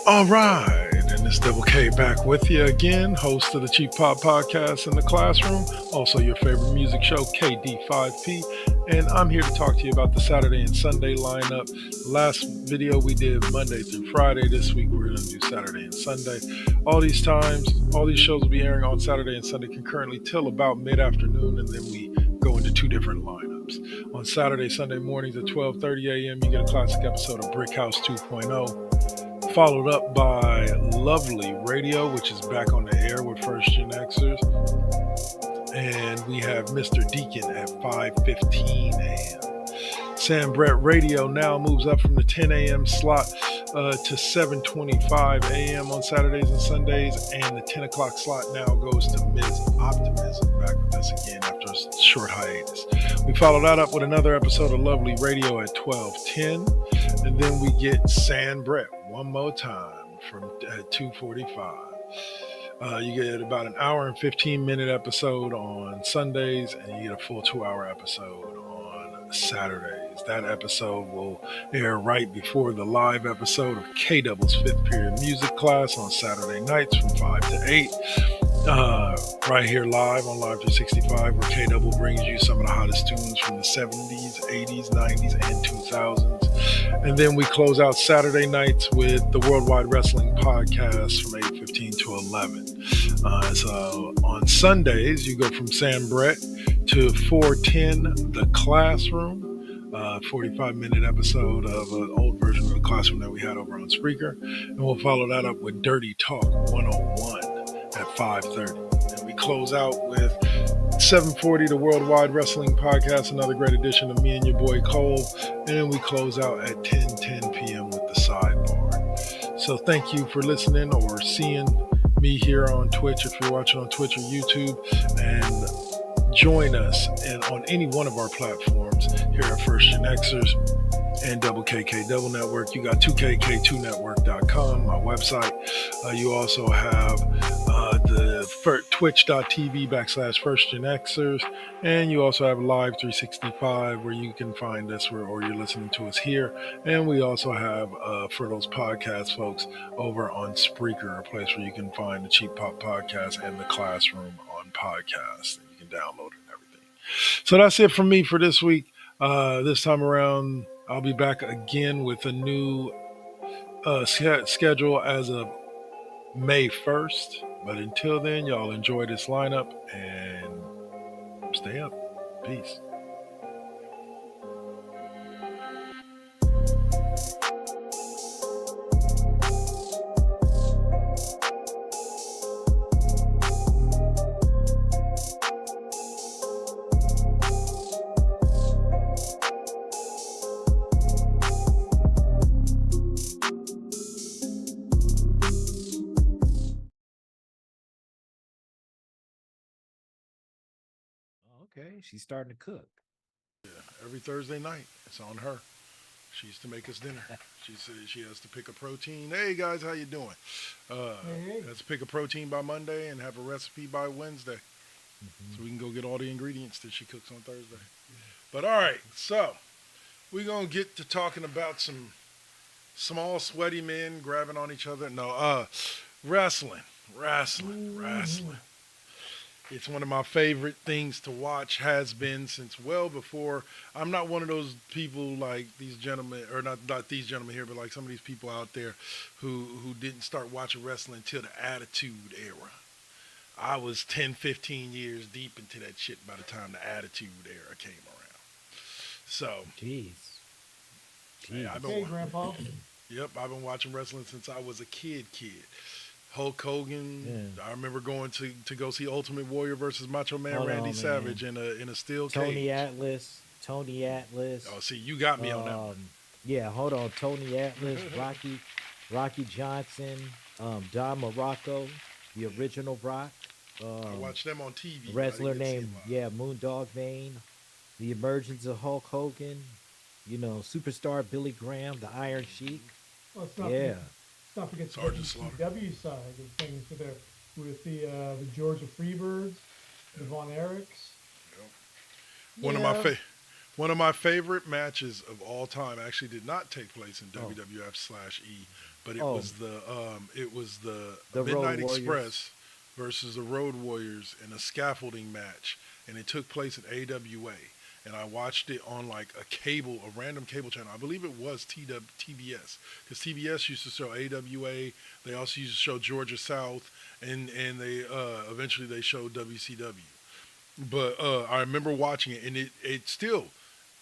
All right, and it's Double K back with you again, host of the Cheap Pop Podcast in the Classroom, also your favorite music show, KD5P, and I'm here to talk to you about the Saturday and Sunday lineup. Last video we did Monday through Friday. This week we're going to do Saturday and Sunday. All these shows will be airing on Saturday and Sunday concurrently till about mid-afternoon, and then we go into two different lineups. On Saturday, Sunday mornings at 12:30 a.m., you get a classic episode of Brick House 2.0. Followed up by Lovely Radio, which is back on the air with First GenXers. And we have Mr. Deacon at 5:15 a.m. Sam Brett Radio now moves up from the 10 a.m. slot to 7:25 a.m. on Saturdays and Sundays. And the 10 o'clock slot now goes to Ms. Optimism, back with us again after a short hiatus. We follow that up with another episode of Lovely Radio at 12:10. And then we get Sam Brett one more time from 2:45. You get about an hour and 15-minute episode on Sundays, and you get a full 2-hour episode on Saturdays. That episode will air right before the live episode of K-Double's 5th period music class on Saturday nights from 5 to 8. Right here live on Live 365, where K-Double brings you some of the hottest tunes from the 70s, 80s, 90s, and 2000s. And then we close out Saturday nights with the Worldwide Wrestling Podcast from 8:15 to 11. So on Sundays, you go from Sam Brett to 4:10, The Classroom. 45-minute episode of an old version of The Classroom that we had over on Spreaker. And we'll follow that up with Dirty Talk 101 at 5:30. And we close out with 7:40, the Worldwide Wrestling Podcast, another great edition of me and your boy Cole. And then we close out at 10 p.m. with the Sidebar. So thank you for listening or seeing me here on Twitch if you're watching on Twitch or YouTube. And join us on any one of our platforms here at First Gen-Xers and Double KK Double Network. You got 2KK2network.com, my website. You also have the twitch.tv/ First Gen-Xers, and you also have Live 365 where you can find us or you're listening to us here. And we also have for those podcast folks over on Spreaker, a place where you can find the Cheap Pop Podcast and the Classroom on podcast. And you can download it and everything. So that's it from me for this week. This time around, I'll be back again with a new schedule as of May 1st. But until then, y'all enjoy this lineup and stay up. Peace. Okay, she's starting to cook. Every Thursday night, it's on her. She used to make us dinner. She says she has to pick a protein. Hey guys, how you doing? Hey. Has to pick a protein by Monday and have a recipe by Wednesday, so we can go get all the ingredients that she cooks on Thursday. But all right, so we're gonna get to talking about some small, sweaty men grabbing on each other. No, wrestling. It's one of my favorite things to watch, has been since well before. I'm not one of those people like these gentlemen, or not these gentlemen here, but like some of these people out there who didn't start watching wrestling until the Attitude Era. I was 10, 15 years deep into that shit by the time the Attitude Era came around. So, Jeez. hey, Jeez. Okay, Grandpa. yep, I've been watching wrestling since I was a kid. Hulk Hogan. Yeah. I remember going to go see Ultimate Warrior versus Macho Man Hold Randy on, Savage man. in a steel Tony cage. Atlas. Tony Atlas. Oh, see, you got me on that one. Um, yeah, hold on. Tony Atlas, Rocky Johnson, Don Morocco, the original Rock, I um, watched them on a TV, but I didn't wrestler get to see them named, live. yeah, Moondog Vane, the emergence of Hulk Hogan, superstar Billy Graham, the Iron Sheik. Let's not forget, Yeah. let's not forget the Sergeant Slaughter. WCW side of things with the Georgia Freebirds, the Von Erichs. Yep. One of my Yeah. one of my favorite matches of all time actually did not take place in Oh, WWF/E, but oh, it was the the Road Midnight Warriors. Express versus the Road Warriors in a scaffolding match, and it took place at AWA. And I watched it on like a random cable channel. I believe it was TBS, because TBS used to show AWA. They also used to show Georgia South, and they eventually they showed WCW. But I remember watching it, and it still,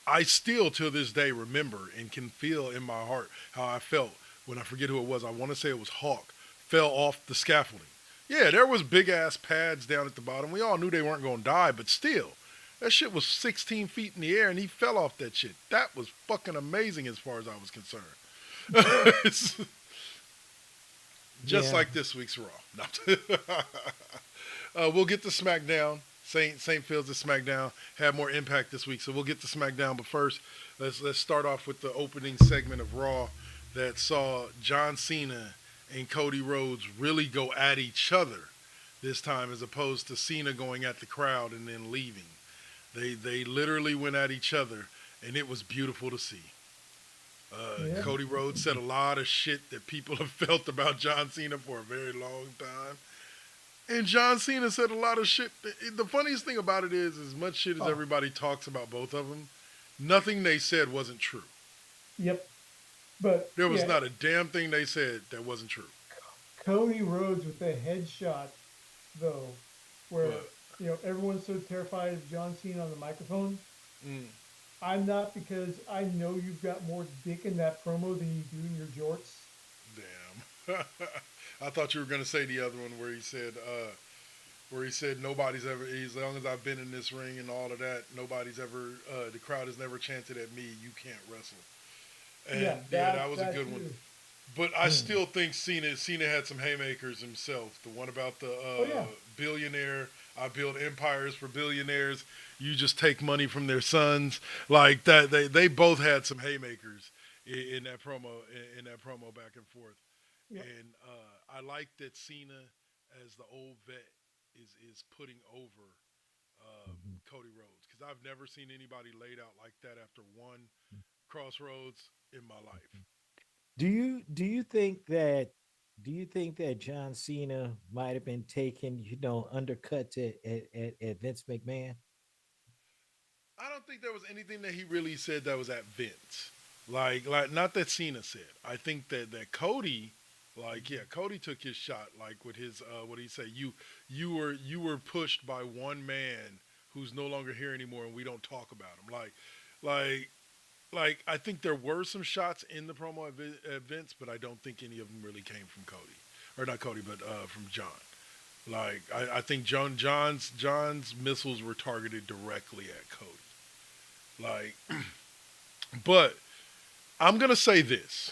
I still to this day remember and can feel in my heart how I felt when I forget who it was. I want to say it was Hawk fell off the scaffolding. Yeah, there was big ass pads down at the bottom. We all knew they weren't going to die, but still, that shit was 16 feet in the air, and he fell off that shit. That was fucking amazing as far as I was concerned. It's just Yeah. like this week's Raw. No. We'll get to SmackDown. St. Phil's to SmackDown had more impact this week, so we'll get to SmackDown. But first, let's start off with the opening segment of Raw that saw John Cena and Cody Rhodes really go at each other this time, as opposed to Cena going at the crowd and then leaving. They literally went at each other, and it was beautiful to see. Yeah. Cody Rhodes said a lot of shit that people have felt about John Cena for a very long time. And John Cena said a lot of shit. The funniest thing about it is, as much shit as Oh, everybody talks about both of them, nothing they said wasn't true. yep. But There was yeah, not a damn thing they said that wasn't true. Cody Rhodes with the headshot, though, where But everyone's so terrified of John Cena on the microphone. mm, I'm not, because I know you've got more dick in that promo than you do in your jorts. damn. I thought you were gonna say the other one where he said nobody's ever, as long as I've been in this ring and all of that, nobody's ever, the crowd has never chanted at me, you can't wrestle. And Yeah, that was a that good one. too. But I still think Cena had some haymakers himself. The one about the Oh yeah, billionaire, I build empires for billionaires. You just take money from their sons, like that. They both had some haymakers in that promo, in that promo back and forth. yeah. And I like that Cena, as the old vet, is putting over Cody Rhodes, because I've never seen anybody laid out like that after one crossroads in my life. Do you think that John Cena might have been taking, undercuts at Vince McMahon? I don't think there was anything that he really said that was at Vince. Like not that Cena said. I think that Cody, like, yeah, Cody took his shot, like with his what did he say? You were pushed by one man who's no longer here anymore, and we don't talk about him. Like like I think there were some shots in the promo at Vince, but I don't think any of them really came from Cody, or not Cody, but from John. Like I think John's missiles were targeted directly at Cody. Like, but I'm gonna say this: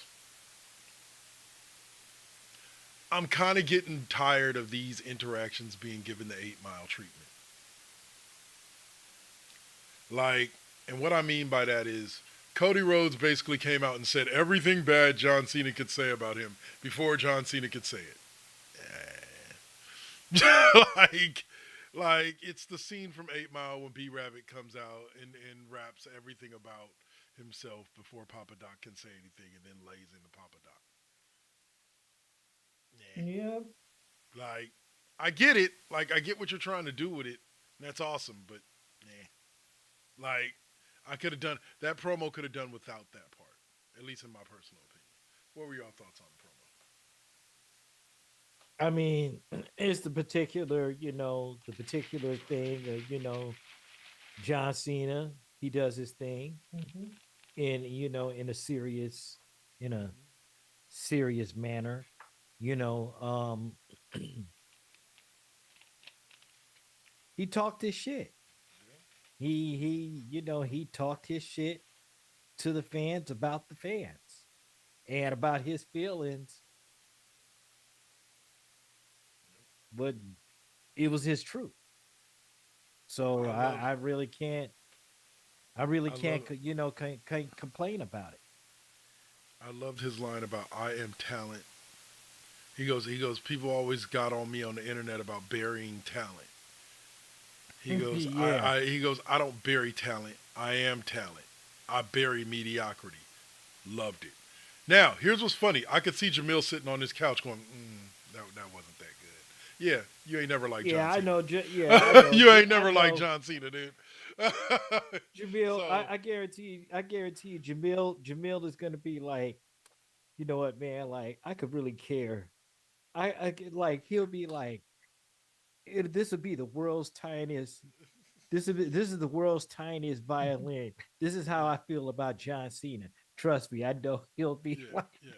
I'm kind of getting tired of these interactions being given the 8 Mile treatment. Like, and what I mean by that is, Cody Rhodes basically came out and said everything bad John Cena could say about him before John Cena could say it. like, like it's the scene from 8 Mile when B Rabbit comes out and raps everything about himself before Papa Doc can say anything, and then lays into Papa Doc. Yeah. Like, I get it. Like, I get what you're trying to do with it. And that's awesome, but like, I could have done that promo. Could have done without that part, at least in my personal opinion. What were your thoughts on the promo? I mean, it's the particular thing. John Cena, he does his thing Hmm. in a serious manner. You know, he talked his shit. He talked his shit to the fans about the fans and about his feelings, but it was his truth. So I love, I really I love, can't complain about it. I loved his line about "I am talent." He goes. People always got on me on the internet about burying talent. He goes, Yeah. he goes, I don't bury talent. I am talent. I bury mediocrity. Loved it. Now, here's what's funny. I could see Jamil sitting on his couch going, that wasn't that good. Yeah, you ain't never liked John Yeah, I Cena. know. Yeah, I know. You ain't I never liked know. John Cena, dude. Jamil, So, I guarantee you, Jamil is gonna be like, you know what, man? Like, I could really care. I could like, he'll be like, this would be the world's tiniest. This is the world's tiniest violin. This is how yeah, I feel about John Cena. Trust me, I know he'll be yeah, like, yeah.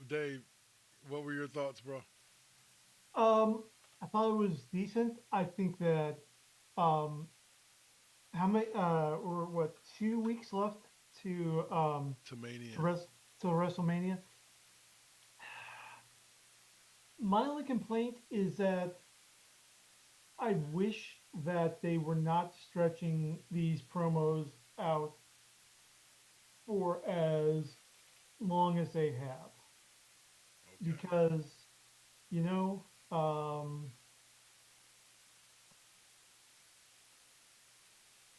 Dave, what were your thoughts, bro? I thought it was decent. I think that um, how many or what 2 weeks left to To Mania. to rest till WrestleMania. My only complaint is that I wish that they were not stretching these promos out for as long as they have, Okay. because you know um,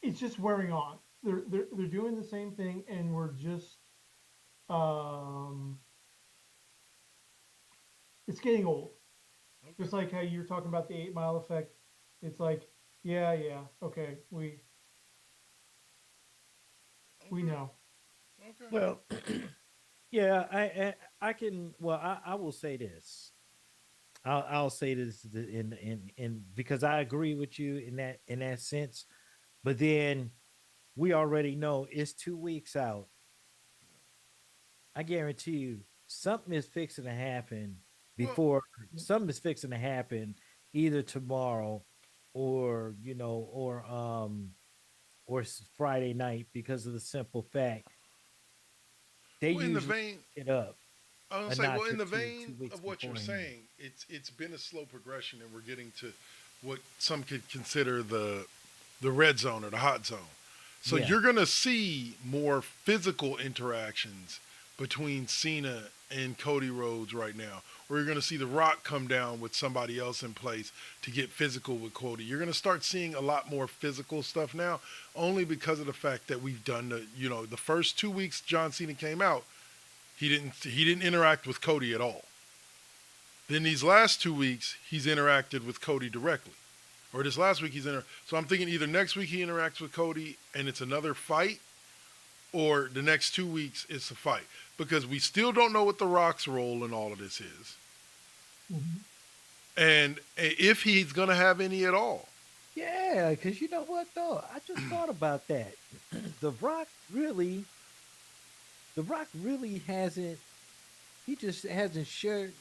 it's just wearing on. They're doing the same thing, and we're just um, it's getting old. Okay. Just like how you're talking about the 8 Mile effect. It's like, yeah, yeah, okay, we Okay. know. Okay. well, yeah, I can. Well, I will say this. I'll say this in because I agree with you in that sense. But then we already know it's 2 weeks out. I guarantee you something is fixing to happen Well, before something is fixing to happen either tomorrow or Friday night because of the simple fact they in the usually vein, get up I was a gonna say, well, notch in or the two vein weeks of what you're beforehand. saying, it's been a slow progression, and we're getting to what some could consider the red zone or the hot zone. So Yeah. you're gonna see more physical interactions between Cena and Cody Rhodes right now, or you're gonna see The Rock come down with somebody else in place to get physical with Cody. You're gonna start seeing a lot more physical stuff now, only because of the fact that we've done the first 2 weeks John Cena came out, he didn't interact with Cody at all. Then these last 2 weeks, he's interacted with Cody directly. Or this last week so I'm thinking either next week he interacts with Cody and it's another fight, or the next 2 weeks it's a fight. Because we still don't know what The Rock's role in all of this is. Mhm. And if he's gonna have any at all. Yeah, because you know what though? I just thought about that. the Rock really the Rock really hasn't he just hasn't showed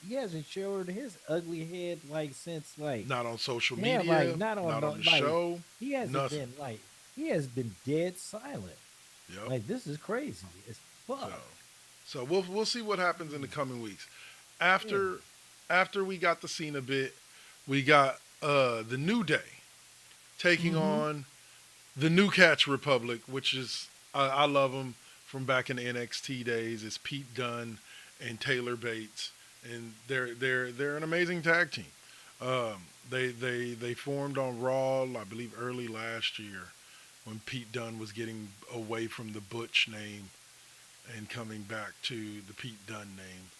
his ugly head like since like Not on social yeah, like media, not on not the on the like show, he hasn't nothing. been like he has been dead silent. Yep. Like this is crazy. It's So fuck. so we'll see what happens in the coming weeks. Yeah. After we got the Cena bit, we got the New Day taking Mhm. on the New Catch Republic, which is I love them from back in the NXT days. It's Pete Dunne and Taylor Bates, and they're an amazing tag team. They formed on Raw, I believe, early last year when Pete Dunne was getting away from the Butch name and coming back to the Pete Dunne name.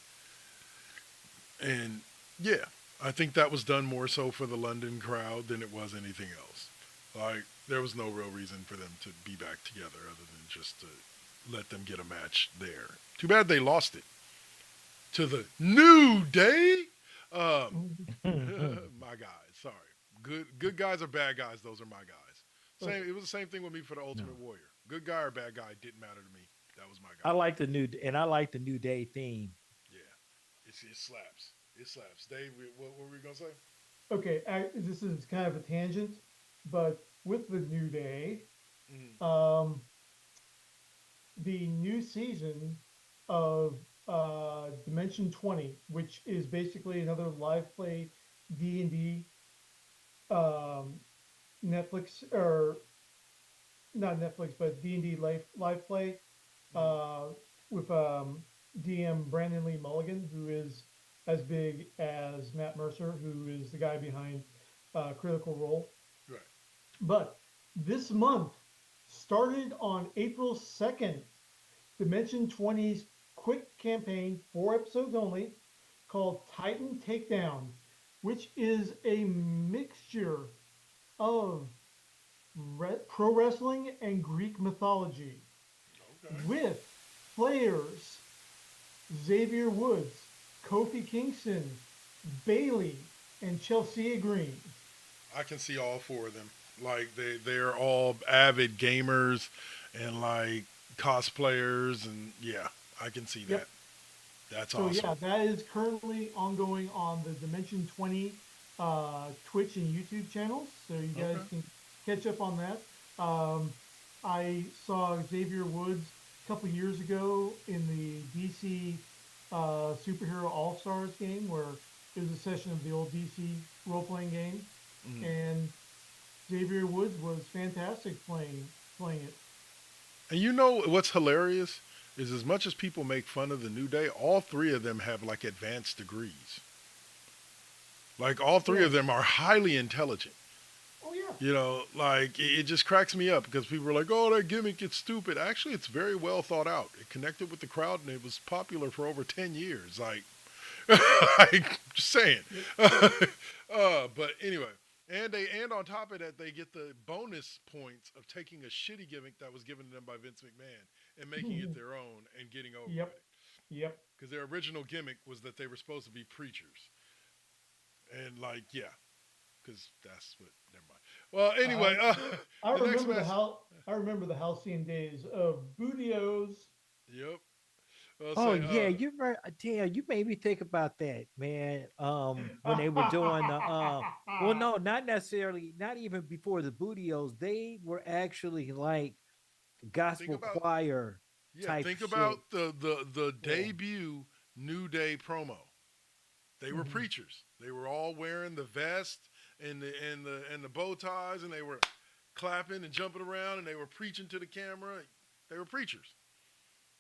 And yeah, I think that was done more so for the London crowd than it was anything else. Like, there was no real reason for them to be back together other than just to let them get a match there. Too bad they lost it to the New Day. Um, my guys. Sorry. Good guys or bad guys. Those are my guys. Same. It was the same thing with me for the Ultimate No. Warrior. Good guy or bad guy didn't matter to me. That was my guy. I like the New Day theme. Yeah. It slaps. It slaps. Dave, what were we gonna say? Okay, this is kind of a tangent, but with the New Day, Mm, um, the new season of Dimension 20, which is basically another live play D&D um, Netflix, or not Netflix, but D&D live play mm. uh, with DM Brandon Lee Mulligan, who is as big as Matt Mercer, who is the guy behind Critical Role. Right. But this month started on April 2nd. Dimension 20's quick campaign, 4 episodes only, called Titan Takedown, which is a mixture of pro wrestling and Greek mythology Okay. with players Xavier Woods, Kofi Kingston, Bailey, and Chelsea Green. I can see all four of them. Like they're all avid gamers and like cosplayers, and yeah, I can see that. Yep. That's So awesome. yeah, that is currently ongoing on the Dimension 20 Twitch and YouTube channels. So you guys Okay. can catch up on that. I saw Xavier Woods a couple years ago in the DC Superhero All Stars game, where it was a session of the old DC role playing game, Mhm. and Xavier Woods was fantastic playing it. And you know what's hilarious is as much as people make fun of the New Day, all three of them have like advanced degrees. Like all three Yeah. of them are highly intelligent. Oh yeah. You know, like it just cracks me up because people are like, "Oh, that gimmick is stupid." Actually, it's very well thought out. It connected with the crowd and it was popular for over 10 years. Like, like just saying. But anyway, and on top of that, they get the bonus points of taking a shitty gimmick that was given to them by Vince McMahon and making it their own and getting over Yep. with it. Yep. Because their original gimmick was that they were supposed to be preachers, and like, yeah, because that's what. Never mind. Well, anyway, I the next remember match. I remember the halcyon days of Bootios. Yep. I'll Oh say, yeah, you're right. Damn, you made me think about that, man. When they were doing the well, no, not necessarily, not even before the Bootios. They were actually like think gospel about choir yeah, type think about shit. the Yeah. debut New Day promo. They were Mhm. preachers. They were all wearing the vest and the bow ties, and they were clapping and jumping around, and they were preaching to the camera. They were preachers.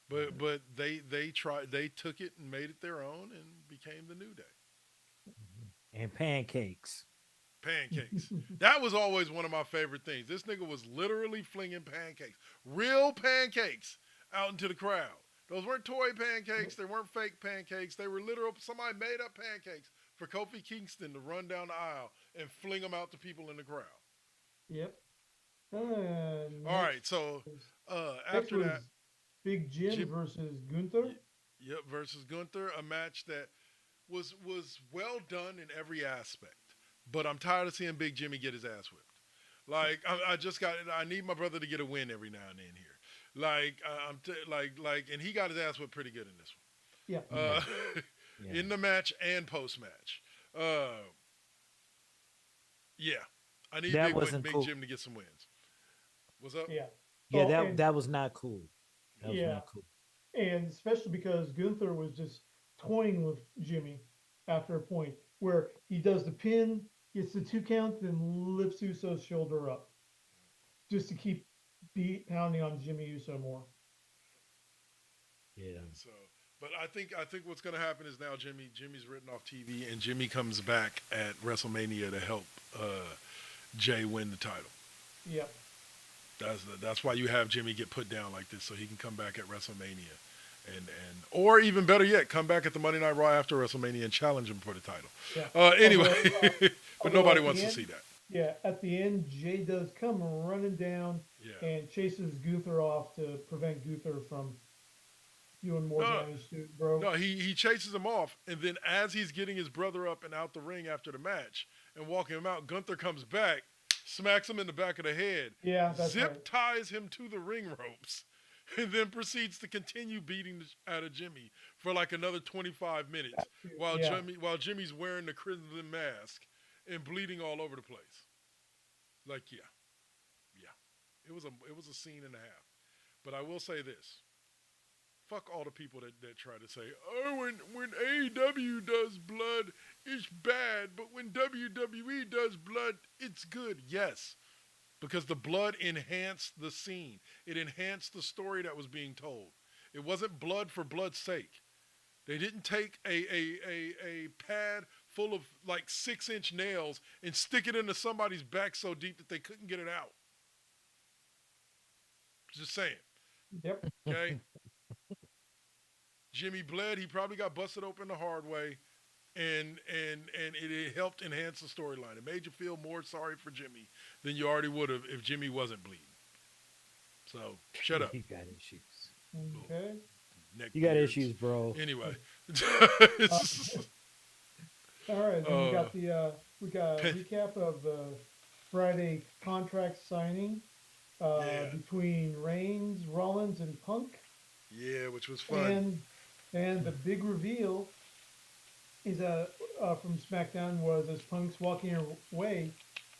But they took it and made it their own and became the New Day. And pancakes. Pancakes. That was always one of my favorite things. This nigga was literally flinging pancakes, real pancakes, out into the crowd. Those weren't toy pancakes. They weren't fake pancakes. They were literal. Somebody made up pancakes for Kofi Kingston to run down the aisle and fling them out to people in the crowd. Yep. All right. So Next after that, was Big Jim Jim, versus Gunther. yep, versus Gunther, a match that was well done in every aspect. But I'm tired of seeing Big Jimmy get his ass whipped. Like I just got. I need my brother to get a win every now and then here. Like and he got his ass whipped pretty good in this Yeah. one. Yeah. In the match and post match. Yeah, I need That wasn't Big cool. Jim to get some wins. What's up? Yeah. Yeah, Oh, that and that was not cool. That was yeah, not cool. and especially because Gunther was just toying with Jimmy after a point where he does the pin, gets the 2 count, then lifts Uso's shoulder up just to keep pounding on Jimmy Uso more. Yeah. So, but I think what's going to happen is now Jimmy's written off TV, and Jimmy comes back at WrestleMania to help Jay win the title. Yep. That's why you have Jimmy get put down like this, so he can come back at WrestleMania, and or even better yet, come back at the Monday Night Raw after WrestleMania and challenge him for the title. Yeah. Anyway, but although nobody at the wants to end- see that. Yeah, at the end, Jay does come running down Yeah. and chases Gunther off to prevent Gunther from doing more No, damage to it, bro. no, he chases him off, and then as he's getting his brother up and out the ring after the match and walking him out, Gunther comes back, smacks him in the back of the head, Yeah, that's zip right. ties him to the ring ropes, and then proceeds to continue beating out of Jimmy for like another 25 minutes Yeah. while Jimmy's wearing the crimson mask and bleeding all over the place. Like, yeah, it was a scene and a half. But I will say this: fuck all the people that try to say, oh, when AEW does blood, it's bad, but when WWE does blood, it's good. Yes, because the blood enhanced the scene. It enhanced the story that was being told. It wasn't blood for blood's sake. They didn't take a pad full of like 6-inch nails and stick it into somebody's back so deep that they couldn't get it out. Just saying. Yep. Okay? Jimmy bled. He probably got busted open the hard way, and it helped enhance the storyline. It made you feel more sorry for Jimmy than you already would have if Jimmy wasn't bleeding. So shut up. You got issues. Okay. Neck You got beards. issues, bro. Anyway. All right. Then we got we got a Pen- recap of the Friday contract signing Yeah. between Reigns, Rollins, and Punk. Yeah, which was fun. And the big reveal is from SmackDown was as Punk's walking away,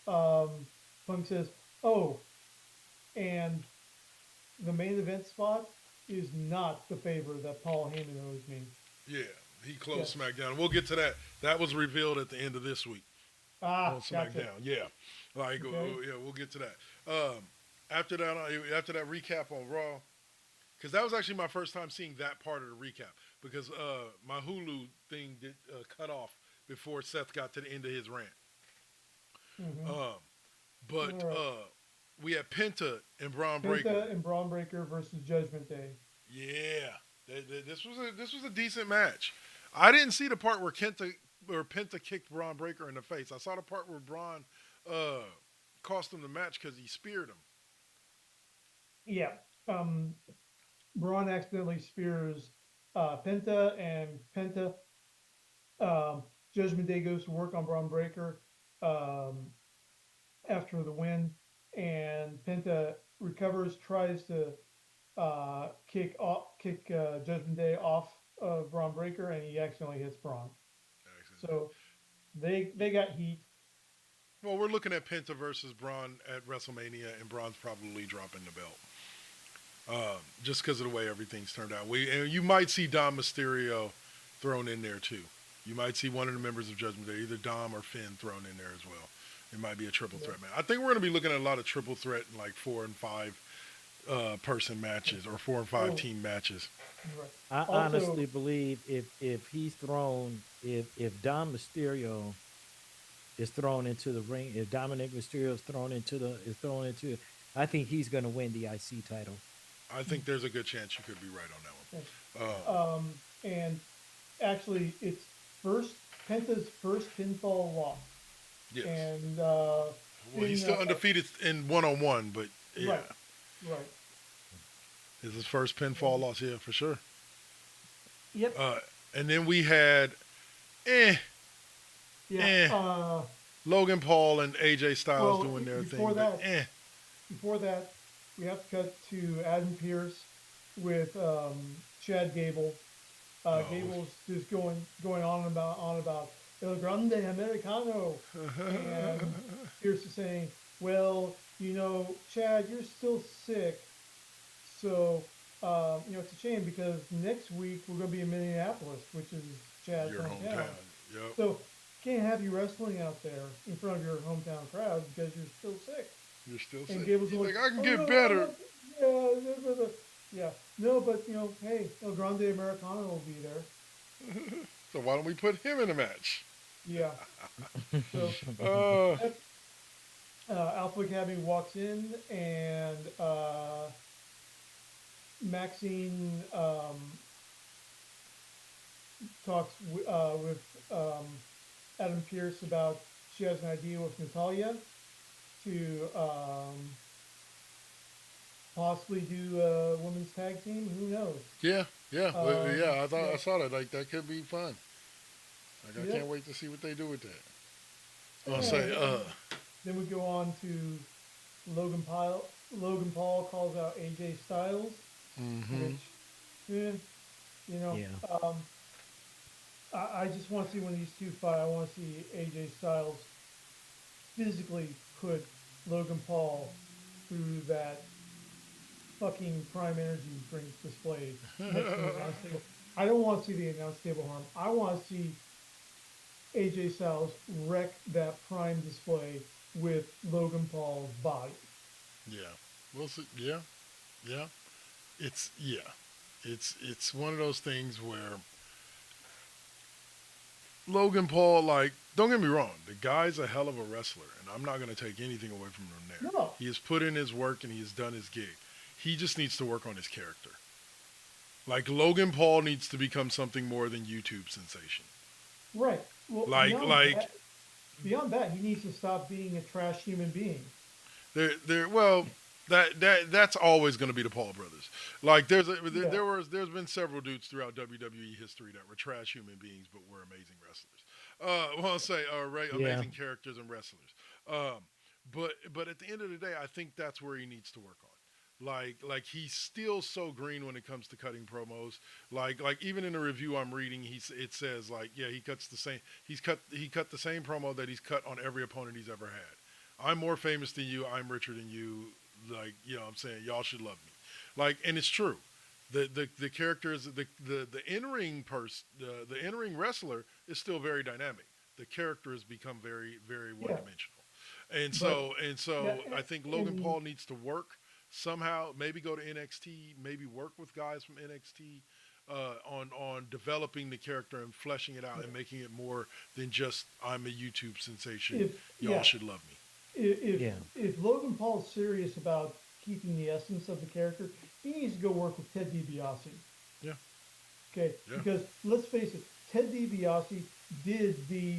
Punk says, "Oh, and the main event spot is not the favor that Paul Heyman owes me." Yeah, he closed SmackDown. We'll get to that. That was revealed at the end of this week on SmackDown. Gotcha. Yeah, like Okay. yeah, we'll get to that. After that recap on Raw, because that was actually my first time seeing that part of the recap. Because my Hulu thing did cut off before Seth got to the end of his rant. Mhm. But Alright. we had Penta and Braun Breaker. Penta and Braun Breaker versus Judgment Day. Yeah, this was a decent match. I didn't see the part where Penta kicked Braun Breaker in the face. I saw the part where Braun cost him the match because he speared him. Yeah. Braun accidentally spears Penta, and Penta, Judgment Day goes to work on Braun Breaker after the win, and Penta recovers, tries to kick Judgment Day off of Braun Breaker, and he accidentally hits Braun. So they got heat. Well, we're looking at Penta versus Braun at WrestleMania, and Braun's probably dropping the belt. Just because of the way everything's turned out. And you might see Dom Mysterio thrown in there too. You might see one of the members of Judgment Day, either Dom or Finn, thrown in there as well. It might be a triple threat match. I think we're going to be looking at a lot of triple threat and like 4 and 5 person matches or 4 and 5 team matches. Right. I Also- honestly believe if he's thrown, if Dom Mysterio is thrown into the ring, if Dominic Mysterio is thrown into, I think he's going to win the IC title. I think there's a good chance you could be right on that one. And actually, it's Penta's first pinfall loss. Yes. And Well, he's still undefeated in one-on-one, but yeah. Right. It's his first pinfall loss, yeah, for sure. Yep. And then we had Logan Paul and AJ Styles doing their thing. Before that, we have to cut to Adam Pearce with Chad Gable. Gable's just going on about El Grande Americano, and Pearce is saying, "Well, Chad, you're still sick, so it's a shame because next week we're going to be in Minneapolis, which is Chad's Your hometown. Yep. So can't have you wrestling out there in front of your hometown crowd because you're still sick." You're still And sick. Gable's He's like, like, I can "Oh, get no, better. Yeah. No, but hey, El Grande Americano will be there. So why don't we put him in a match? Yeah. So Alpha Academy walks in, and Maxine talks with Adam Pearce about she has an idea with Natalia to possibly do a women's tag team. Who knows? Yeah. Yeah, I thought Yeah. I saw that. Like that could be fun. Like I Yep. can't wait to see what they do with that. I'll say, And then we go on to Logan Paul. Logan Paul calls out AJ Styles, mm-hmm. which, eh, you know, Yeah. um, I just want to see when these two fight. I want to see AJ Styles physically put Logan Paul through that fucking prime energy drink display next to the announce table. I don't want to see the announce table harm. I want to see AJ Styles wreck that prime display with Logan Paul's body. Yeah, we'll see. Yeah. It's one of those things where Logan Paul, like, don't get me wrong, the guy's a hell of a wrestler, and I'm not going to take anything away from him there. No. He has put in his work and he has done his gig. He just needs to work on his character. Like, Logan Paul needs to become something more than YouTube sensation. Right. Well, beyond that, he needs to stop being a trash human being. Well, that's always going to be the Paul brothers. Like there's been several dudes throughout WWE history that were trash human beings but were amazing wrestlers. Well, I'll say amazing characters and wrestlers. But at the end of the day, I think that's where he needs to work on. Like he's still so green when it comes to cutting promos. Like even in the review I'm reading, it says like he cut the same promo that he's cut on every opponent he's ever had. I'm more famous than you. I'm richer than you. Like, you know what I'm saying? Y'all should love me. Like, and it's true. The characters, the in-ring the in-ring wrestler is still very dynamic. The character has become very, very one-dimensional. And so I think Logan Paul needs to work somehow, maybe go to NXT, maybe work with guys from NXT on developing the character and fleshing it out and making it more than just I'm a YouTube sensation. Y'all should love me. If Logan Paul's serious about keeping the essence of the character, he needs to go work with Ted DiBiase. Yeah. Okay. Yeah. Because let's face it, Ted DiBiase did the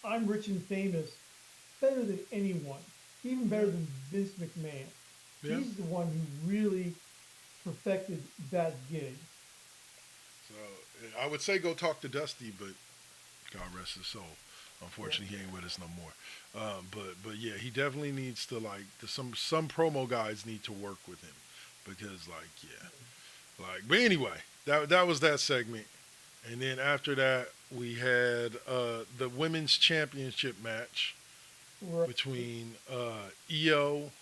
I'm rich and famous better than anyone, even better than Vince McMahon. Yeah. He's the one who really perfected that gig. So I would say go talk to Dusty, but God rest his soul. Unfortunately, he ain't with us no more. But yeah, he definitely needs to some promo guys need to work with him because but anyway, that was that segment, and then after that we had the women's championship match between Io,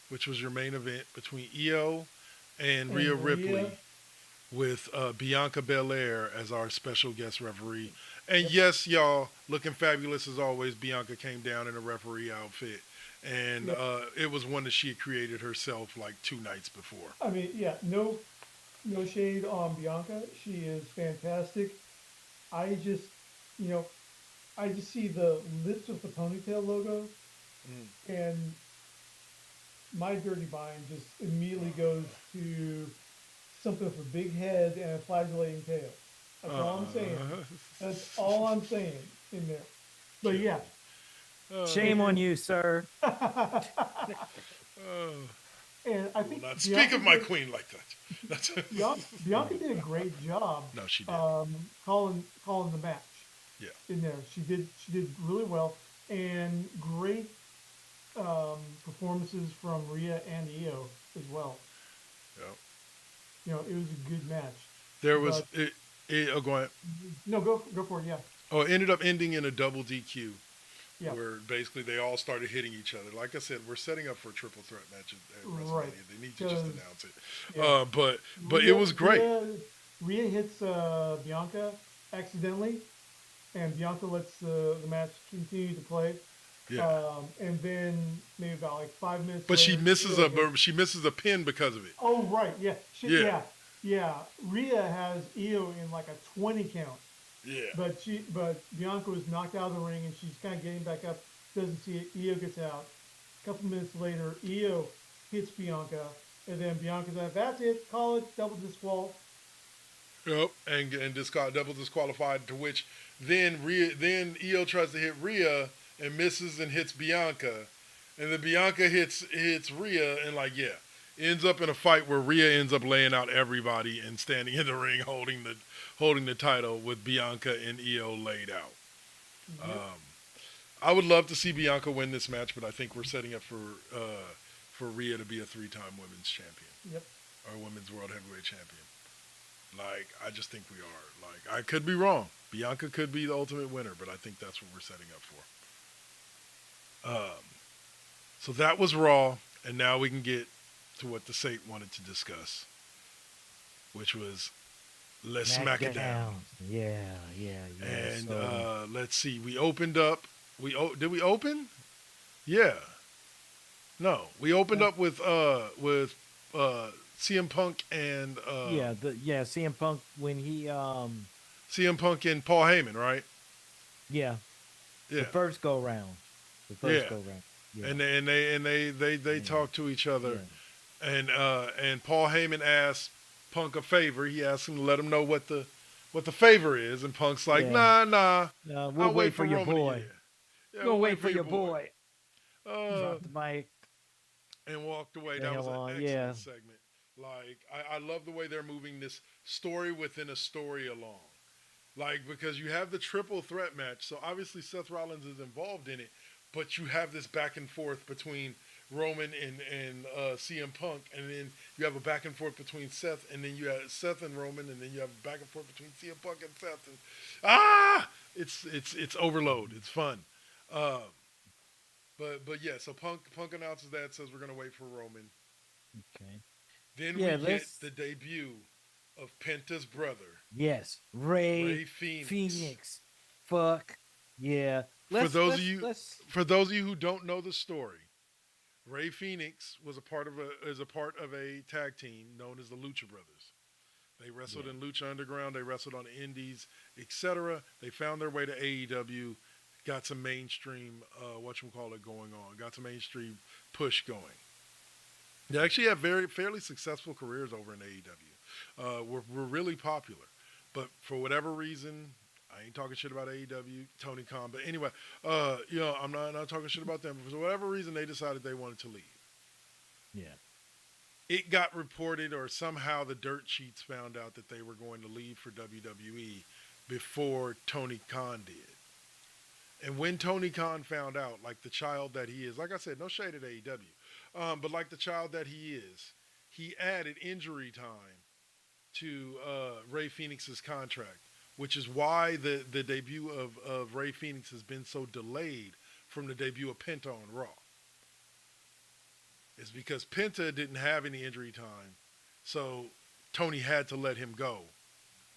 which was your main event between Io and Rhea Ripley. With Bianca Belair as our special guest referee. And yes, y'all, looking fabulous as always, Bianca came down in a referee outfit. And it was one that she had created herself like 2 nights before. I mean, no shade on Bianca. She is fantastic. I just see the lips with the ponytail logo. And my dirty mind just immediately goes to something with a big head and a flagellating tail. That's all I'm saying. That's all I'm saying in there. But yeah. Shame on you, sir. And I think not speak of my queen like that. Bianca did a great job. No, she did. Calling the match. Yeah. In there, she did really well, and great performances from Rhea and Io as well. Yeah. You know, it was a good match. There was go ahead. No, go for it. Yeah. Oh, it ended up ending in a double DQ. Yeah. Where basically they all started hitting each other. Like I said, we're setting up for a triple threat match at WrestleMania. Right. They need to just announce it. Yeah. But Rhea, it was great. Rhea hits Bianca accidentally, and Bianca lets the match continue to play. Yeah. And then maybe about like 5 minutes. But later, she misses a pin because of it. Oh right, yeah. Yeah. Rhea has Io in like a 20 count. Yeah. But Bianca was knocked out of the ring and she's kind of getting back up. Doesn't see it. Io gets out. A couple minutes later, Io hits Bianca, and then Bianca's like, "That's it. Call it double disqual." Yep, and double disqualified. To which then Io tries to hit Rhea and misses and hits Bianca, and then Bianca hits Rhea and ends up in a fight where Rhea ends up laying out everybody and standing in the ring holding the title with Bianca and Io laid out. I would love to see Bianca win this match, but I think we're setting up for Rhea to be a 3-time women's champion. Yep. Or women's world heavyweight champion. Like, I just think we are. Like, I could be wrong. Bianca could be the ultimate winner, but I think that's what we're setting up for. So that was Raw, and now we can get to what the Saint wanted to discuss, which was let's smack it down. Yeah. And So, let's see. We opened up. Did we open? Yeah. No, we opened up with CM Punk and CM Punk when he CM Punk and Paul Heyman, right? yeah, Yeah. the first go round. Yeah. And they talk to each other, and Paul Heyman asks Punk a favor. He asks him to let him know what the favor is, and Punk's like, nah. We'll I'll wait for your Roman to boy. get. Yeah, We'll wait for your boy. Uh, Drop the mic. and walked away. The That was hell an on, excellent yeah. segment. Like, I love the way they're moving this story within a story along. Like, because you have the triple threat match, so obviously Seth Rollins is involved in it, but you have this back and forth between Roman and CM Punk, and then you have a back and forth between Seth, and then you have Seth and Roman, and then you have a back and forth between CM Punk and Seth. And, it's overload. It's fun. But yeah, so Punk announces that, says we're gonna wait for Roman. Okay. Then Yeah, we get the debut of Penta's brother, Yes, Ray Phoenix. Fuck yeah. For those of you who don't know the story, Ray Phoenix was a part of a tag team known as the Lucha Brothers. They wrestled in Lucha Underground. They wrestled on Indies, etc. They found their way to AEW, got some mainstream going on, got some mainstream push going. They actually have fairly successful careers over in AEW. We're really popular, but for whatever reason, I ain't talking shit about AEW, Tony Khan. But anyway, I'm not talking shit about them. For whatever reason, they decided they wanted to leave. Yeah. It got reported, or somehow the dirt sheets found out that they were going to leave for WWE before Tony Khan did. And when Tony Khan found out, like the child that he is, like I said, no shade at AEW, but like the child that he is, he added injury time to Ray Phoenix's contract, which is why the debut of Ray Phoenix has been so delayed from the debut of Penta on Raw. It's because Penta didn't have any injury time, so Tony had to let him go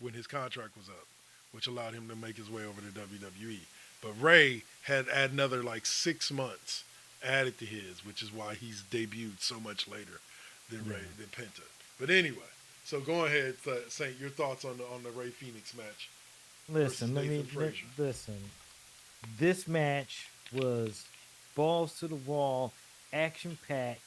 when his contract was up, which allowed him to make his way over to WWE. But Ray had another 6 months added to his, which is why he's debuted so much later than Penta. But anyway, so go ahead, Saint, your thoughts on the Ray Phoenix match. Listen. This match was balls to the wall, action packed,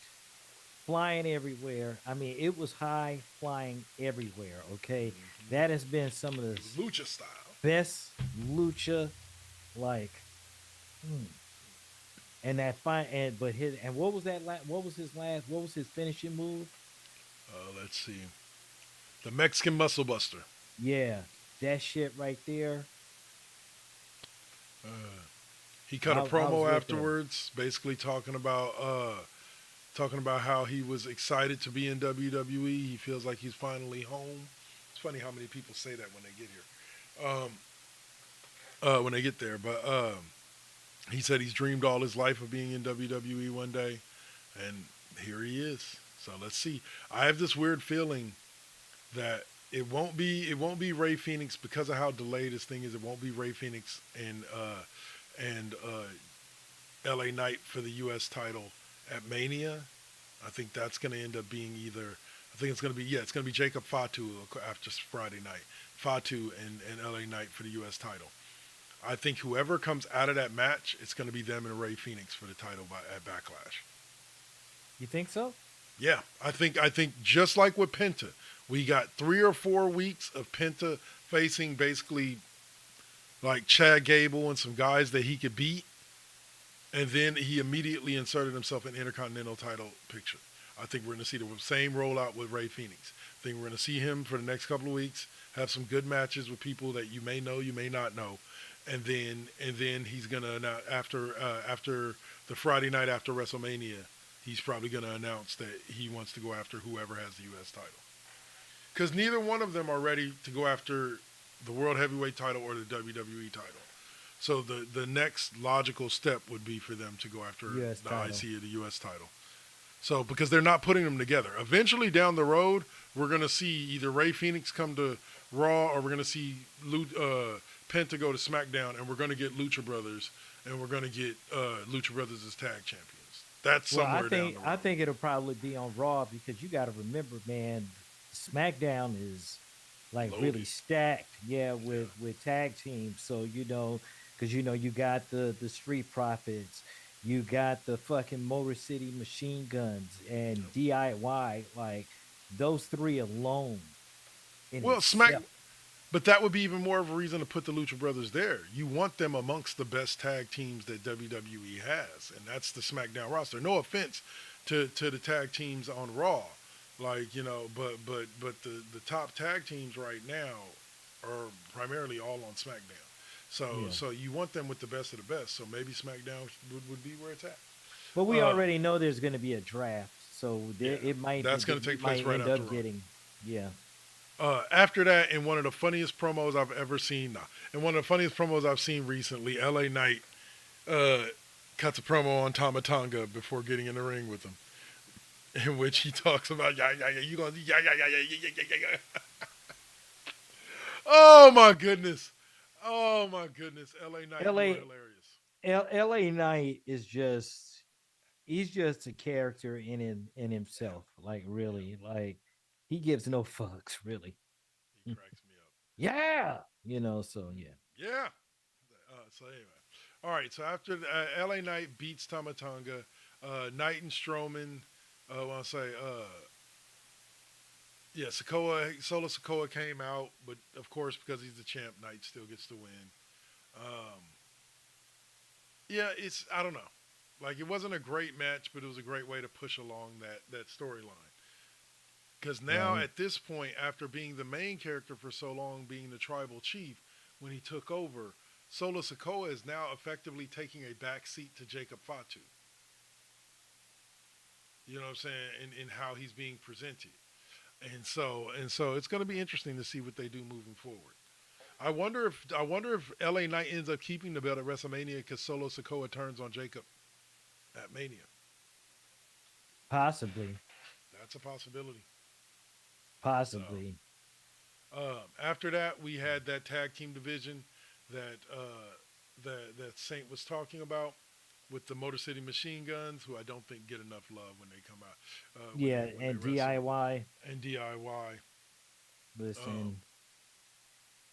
flying everywhere. I mean, it was high flying everywhere. Okay, that has been some of the Lucha style, best lucha, and that fine. And what was that? What was his finishing move? Let's see, the Mexican Muscle Buster. Yeah, that shit right there. He cut a I was promo with afterwards, basically talking about how he was excited to be in WWE. He feels like he's finally home. It's funny how many people say that when they get here, when they get there. But he said he's dreamed all his life of being in WWE one day, and here he is. So let's see. I have this weird feeling that it won't be Ray Phoenix because of how delayed this thing is. It won't be Ray Phoenix and LA Knight for the U.S. title at Mania. I think that's going to end up being it's going to be Jacob Fatu after Friday night. Fatu and LA Knight for the U.S. title. I think whoever comes out of that match, it's going to be them and Ray Phoenix for the title at Backlash. You think so? Yeah, I think just like with Penta, we got 3 or 4 weeks of Penta facing basically like Chad Gable and some guys that he could beat, and then he immediately inserted himself in Intercontinental title picture. I think we're going to see the same rollout with Ray Phoenix. I think we're going to see him for the next couple of weeks, have some good matches with people that you may know, you may not know, and then he's going to announce after the Friday night after WrestleMania, he's probably going to announce that he wants to go after whoever has the U.S. title. Because neither one of them are ready to go after the World Heavyweight title or the WWE title. So the next logical step would be for them to go after US the title. IC or the U.S. title. So because they're not putting them together. Eventually down the road, we're going to see either Ray Phoenix come to Raw or we're going to see Penta go to SmackDown, and we're going to get Lucha Brothers, and we're going to get Lucha Brothers as tag champions. That's Well, somewhere down the road. I think it'll probably be on Raw because you got to remember, man, SmackDown is like really Loaded. stacked, with tag teams. So because you got the Street Profits, you got the fucking Motor City Machine Guns and DIY. Like those three alone. Well, But that would be even more of a reason to put the Lucha Brothers there. You want them amongst the best tag teams that WWE has, and that's the SmackDown roster. No offense to the tag teams on Raw, but the top tag teams right now are primarily all on SmackDown. So you want them with the best of the best. So maybe SmackDown would be where it's at. But we already know there's going to be a draft, so it might. That's going to take place right after Raw. After that, in one of the funniest promos I've ever seen, in one of the funniest promos I've seen recently, LA Knight cuts a promo on Tama Tonga before getting in the ring with him, in which he talks about you gonna Oh my goodness, LA Knight, you are hilarious. LA Knight is he's just a character in himself. Like really, like he gives no fucks, really. He cracks me up. Yeah. So yeah. Yeah. So anyway. All right. So after LA Knight beats Tama Tonga, Knight and Strowman, Solo Sikoa came out, but of course, because he's the champ, Knight still gets to win. I don't know. Like, it wasn't a great match, but it was a great way to push along that storyline. Because now, at this point, after being the main character for so long, being the tribal chief, when he took over, Solo Sikoa is now effectively taking a back seat to Jacob Fatu. You know what I'm saying? In how he's being presented. And so it's going to be interesting to see what they do moving forward. I wonder if LA Knight ends up keeping the belt at WrestleMania because Solo Sikoa turns on Jacob at Mania. Possibly. That's a possibility. Possibly. After that, we had that tag team division that Saint was talking about with the Motor City Machine Guns, who I don't think get enough love when they come out. And DIY. And DIY. Listen,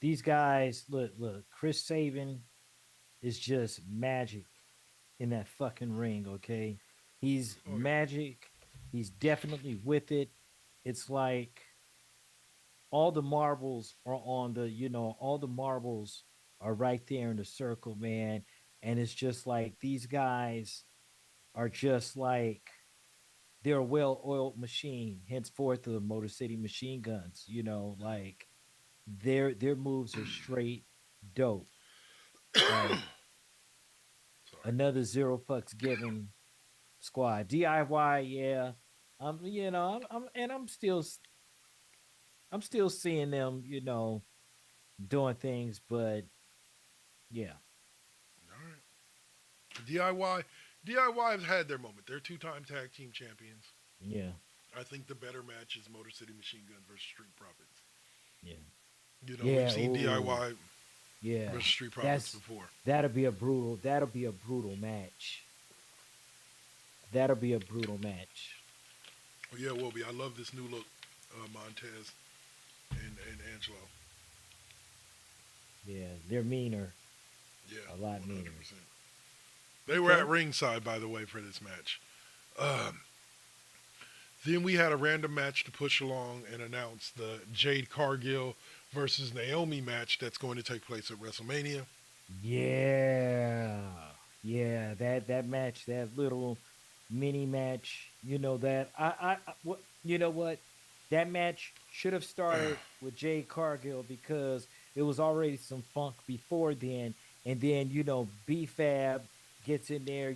these guys, look, Chris Sabin is just magic in that fucking ring, okay? He's magic. He's definitely with it. It's like all the marbles are all the marbles are right there in the circle, man. And it's just like these guys are just like they're a well-oiled machine, henceforth the Motor City Machine Guns, like their moves are straight dope. Like another zero fucks given squad. DIY, yeah. I'm still seeing them, doing things, but yeah. All right. DIY has had their moment. They're 2-time tag team champions. Yeah. I think the better match is Motor City Machine Guns versus Street Profits. Yeah. We've seen DIY versus Street Profits before. That'll be a brutal match. That'll be a brutal match. Oh, yeah, it will be. I love this new look, Montez and Angelo. Yeah, they're meaner. Yeah, a lot 100%. Meaner. They were at ringside, by the way, for this match. Then we had a random match to push along and announce the Jade Cargill versus Naomi match that's going to take place at WrestleMania. Yeah, that match, that little mini match. You know that what you know what that match should have started with Jade Cargill because it was already some funk before then, and then B-Fab gets in there.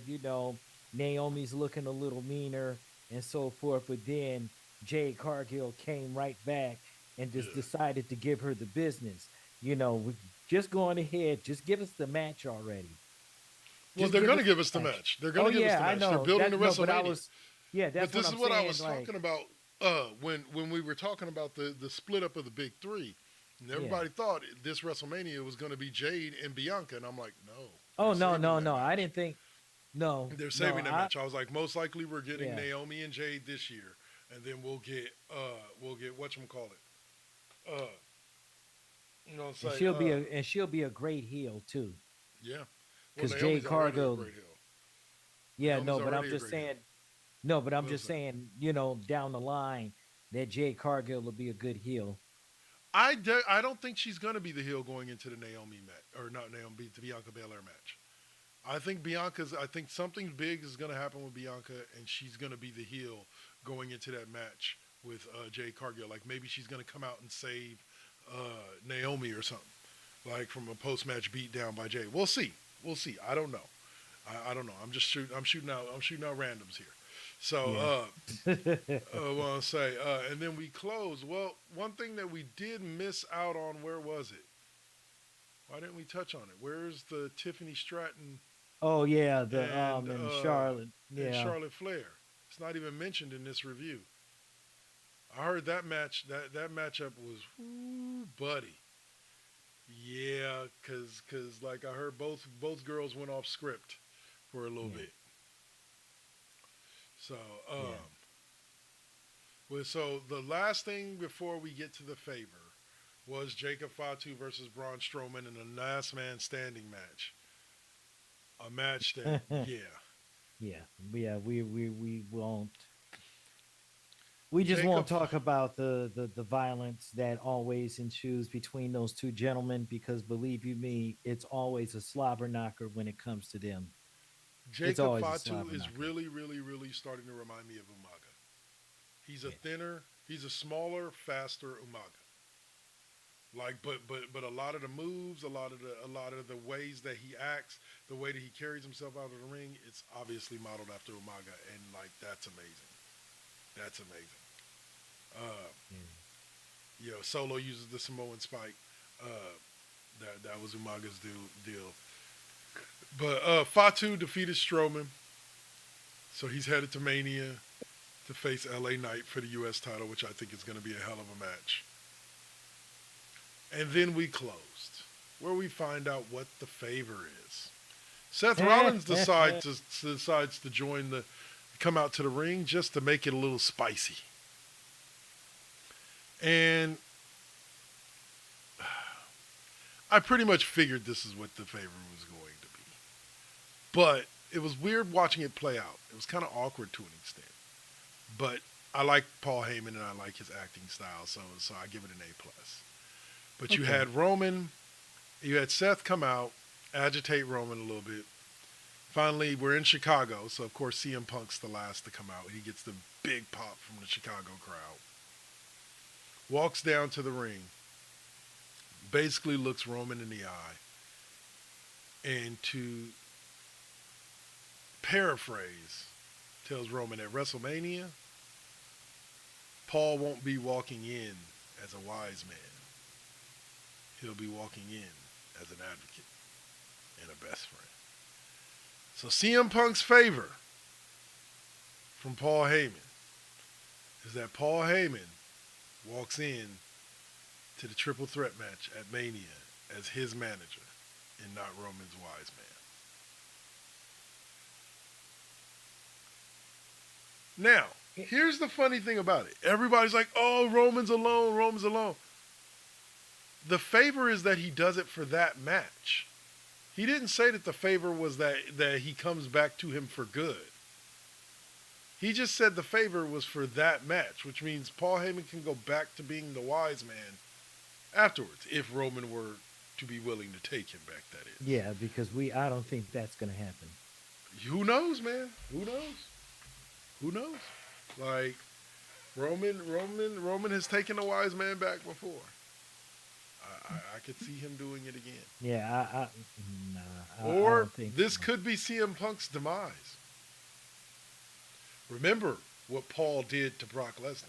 Naomi's looking a little meaner and so forth, but then Jade Cargill came right back and Yeah. just decided to give her the business. Just going ahead, just give us the match already. Well, Just they're give going us to give the us the match. match. They're going Oh to give us yeah, the I match. They're know building to that. No, but I WrestleMania. was, yeah, But that's what this is I'm what I saying. was Like, talking about when we were talking about the split up of the big three. And yeah. everybody thought this WrestleMania was going to be Jade and Bianca, and I'm like, no, Oh they're no, saving no, that no. I match. didn't think. No, They're no. saving that match. I was like, most likely we're getting Yeah, Naomi and Jade this year, and then we'll get whatchamacallit. Uh, and say she'll be a great heel too. yeah. Well, Because Jade Naomi's already a Cargill. great heel. Yeah, Naomi's no, but I'm already a just great heel. saying. No, but I'm What just was that? saying. Down the line, that Jade Cargill will be a good heel. I don't think she's gonna be the heel going into the Naomi match, or not Naomi, the Bianca Belair match. I think something big is gonna happen with Bianca, and she's gonna be the heel going into that match with Jade Cargill. Like maybe she's gonna come out and save Naomi or something, like from a post match beat down by Jade. We'll see. We'll see. I don't know. I don't know. I'm shooting out. I'm shooting out randoms here. So Yeah. well, I'll say, and then we close. Well, one thing that we did miss out on, where was it? Why didn't we touch on it? Where's the Tiffany Stratton Oh yeah, the and and Charlotte. Yeah. Charlotte Flair? It's not even mentioned in this review. I heard that match, that matchup was, whoo, buddy. Yeah, cause like I heard both girls went off script for a little Yeah. bit. So Yeah. well, so the last thing before we get to the favor was Jacob Fatu versus Braun Strowman in a last man standing match. A match that, yeah, Yeah. Yeah. We won't. We just Jacob. won't talk about the violence that always ensues between those two gentlemen because believe you me, it's always a slobber knocker when it comes to them. It's Jacob always a Fatu slobber is knocker. really, really, really starting to remind me of Umaga. He's a Yeah. thinner, he's a smaller, faster Umaga. Like, but a lot of the moves, a lot of the ways that he acts, the way that he carries himself out of the ring, it's obviously modeled after Umaga, and like that's amazing. That's amazing. Uh, Solo uses the Samoan spike. Uh, that was Umaga's deal. But Fatu defeated Strowman, so he's headed to Mania to face LA Knight for the U.S. title, which I think is going to be a hell of a match. And then we closed, where we find out what the favor is. Seth Rollins decides to come out to the ring just to make it a little spicy. And I pretty much figured this is what the favor was going to be. But it was weird watching it play out. It was kind of awkward to an extent. But I like Paul Heyman and I like his acting style, so I give it an A+. But you had you had Seth come out, agitate Roman a little bit. Finally, we're in Chicago, so of course CM Punk's the last to come out. He gets the big pop from the Chicago crowd. Walks down to the ring, basically looks Roman in the eye, and to paraphrase, tells Roman at WrestleMania, Paul won't be walking in as a wise man. He'll be walking in as an advocate and a best friend. So CM Punk's favor from Paul Heyman is that Paul Heyman walks in to the triple threat match at Mania as his manager and not Roman's wise man. Now, here's the funny thing about it. Everybody's like, oh, Roman's alone, Roman's alone. The favor is that he does it for that match. He didn't say that the favor was that he comes back to him for good. He just said the favor was for that match, which means Paul Heyman can go back to being the wise man afterwards, if Roman were to be willing to take him back, that is. Yeah, because I don't think that's gonna happen. Who knows, man? Who knows? Who knows? Like Roman has taken a wise man back before. I could see him doing it again. Yeah, I Or don't think this so. could be CM Punk's demise. Remember what Paul did to Brock Lesnar.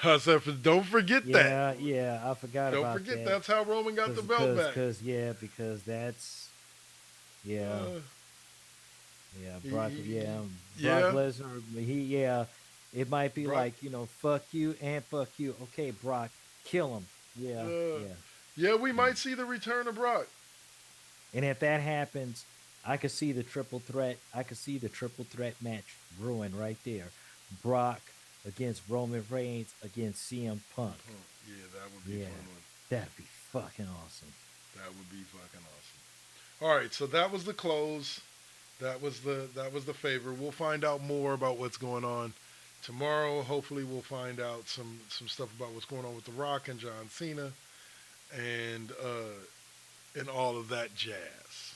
I said, don't forget that. Yeah, I forgot Don't about forget that. that's how Roman got the belt back. Because that's yeah. Uh, Yeah, he- Brock. he- Yeah, yeah. Brock Lesnar. Yeah. It might be Brock- like fuck you and fuck you. Okay, Brock, kill him. Yeah, yeah. Yeah, we might see the return of Brock. And if that happens, I could see the triple threat. I could see the triple threat match ruin right there. Brock against Roman Reigns against CM Punk. Yeah, that would be Yeah. fun one. That'd be fucking awesome. That would be fucking awesome. All right, so that was the close. That was the favor. We'll find out more about what's going on tomorrow. Hopefully, we'll find out some stuff about what's going on with The Rock and John Cena, and all of that jazz.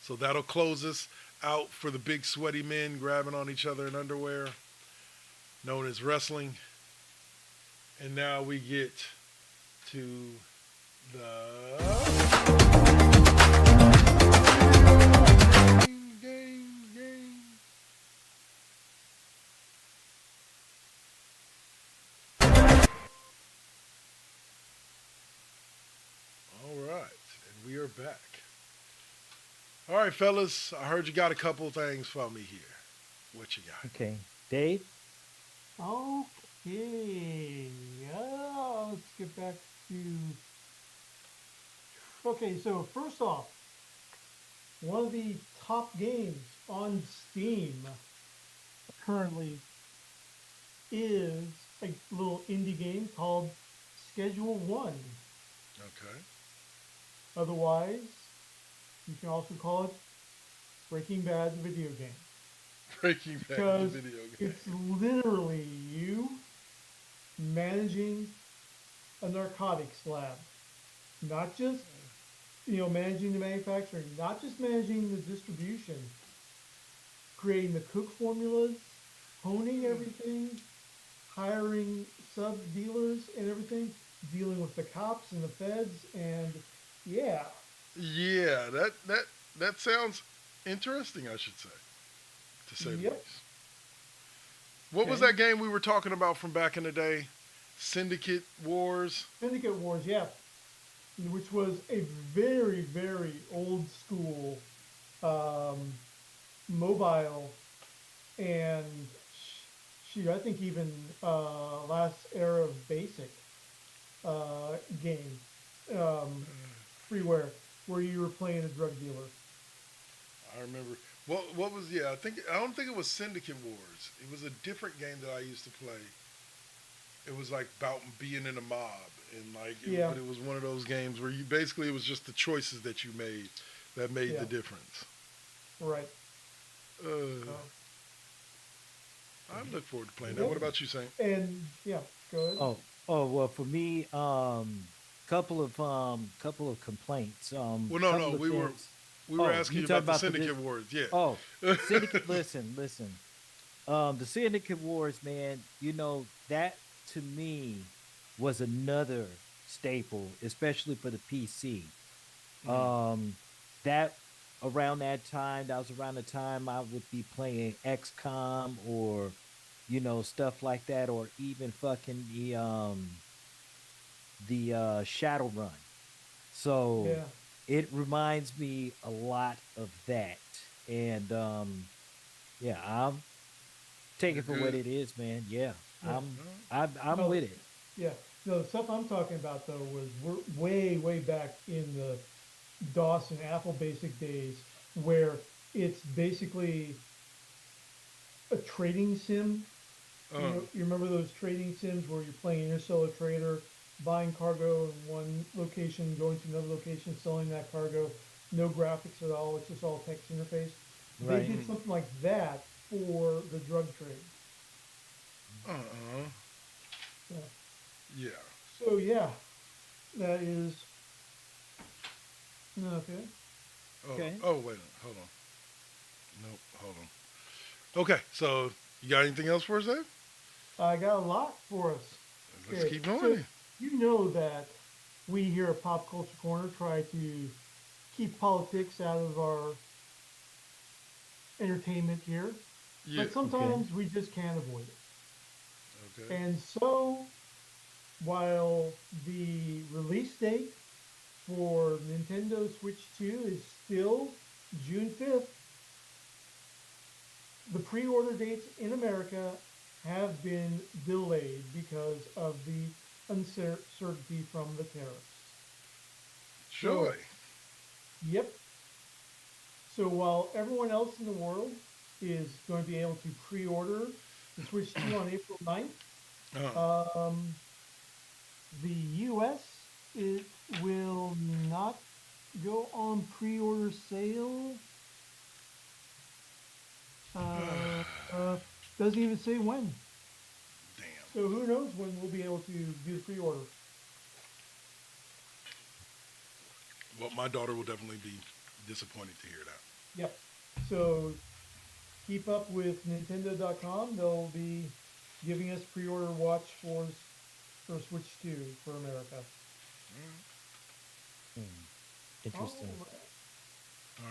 So that'll close us out for the big sweaty men grabbing on each other in underwear, known as wrestling. And now we get to game. All right, and we are back. All right, fellas, I heard you got a couple things for me here. What you got? Okay, Dave. Okay. Let's get back to. Okay, so first off, one of the top games on Steam currently is a little indie game called Schedule One. Okay. Otherwise, you can also call it Breaking Bad the video game. Breaking Bad the Because video game. it's literally you managing a narcotics lab. Not just, managing the manufacturing, not just managing the distribution, creating the cook formulas, honing everything, hiring sub dealers and everything, dealing with the cops and the feds, and yeah. Yeah, that sounds interesting, I should say, to say the Yep. least. What was Okay. that game we were talking about from back in the day? Syndicate Wars? Syndicate Wars, yeah. Which was a very, very old school mobile and I think even last era of basic game, freeware, where you were playing a drug dealer. I remember. What was, I don't think it was Syndicate Wars. It was a different game that I used to play. It was like about being in a mob, and Yeah. but it was one of those games where it was just the choices that you made that made Yeah. the difference. Right. I look forward to playing that. What about you, Saint? And yeah, go ahead. Well, for me, couple of complaints. Well, no, couple of we were things. asking you you about talking the about Syndicate Wars. Yeah. Oh, Syndicate. Listen. The Syndicate Wars, man. That to me was another staple, especially for the PC. That around that time, that was around the time I would be playing XCOM or stuff like that, or even fucking the Shadowrun. So Yeah. it reminds me a lot of that, and yeah, I'm taking it for what it is, man. Yeah, Yeah. I'm No, with it. Yeah. No, the stuff I'm talking about though was way, way back in the DOS and Apple Basic days, where it's basically a trading sim. You remember those trading sims where you're playing Interstellar Trader, buying cargo in one location, going to another location, selling that cargo, no graphics at all, it's just all text interface. Right. They did something like that for the drug trade. Yeah. Yeah. So yeah, that is Okay. Oh, Okay. oh, wait a minute. Hold on. Nope, hold on. Okay, so you got anything else for us, Dave? I got a lot for us. Let's Okay, keep going so then. you know that we here at Pop Culture Corner try to keep politics out of our entertainment here, Yeah. but sometimes we just can't avoid it. Okay. And so, while the release date for Nintendo Switch 2 is still June 5th, the pre-order dates in America have been delayed because of the uncertainty from the tariffs. Joy. Yep. So while everyone else in the world is going to be able to pre-order the Switch 2 on April 9th, Uh, the US, it will not go on pre-order sale. Uh, uh, doesn't even say when. damn. So who knows when we'll be able to do the pre-order. Well, my daughter will definitely be disappointed to hear that. Yep. So keep up with Nintendo.com. They'll be giving us pre-order watch for Switch 2 for America. Interesting.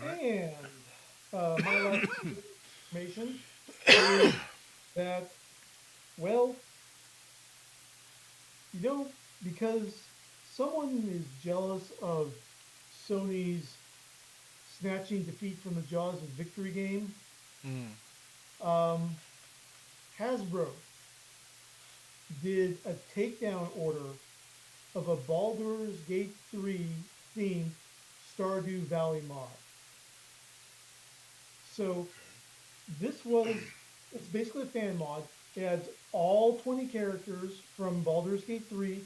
All right. And my last information is that, well, because someone is jealous of Sony's snatching defeat from the jaws of victory game, Hasbro did a takedown order of a Baldur's Gate 3 themed Stardew Valley mod. So it's basically a fan mod. It adds all 20 characters from Baldur's Gate 3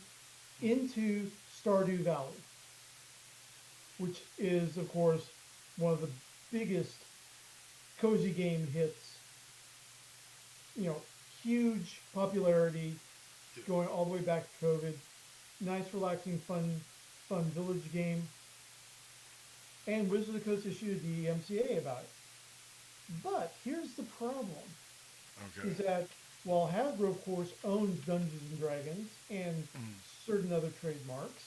into Stardew Valley, which is, of course, one of the biggest cozy game hits. Huge popularity going all the way back to COVID. Nice, relaxing, fun village game. And Wizards of the Coast issued the MCA about it. But here's the problem, is Okay. that while Hasbro, of course, owns Dungeons and Dragons and certain other trademarks,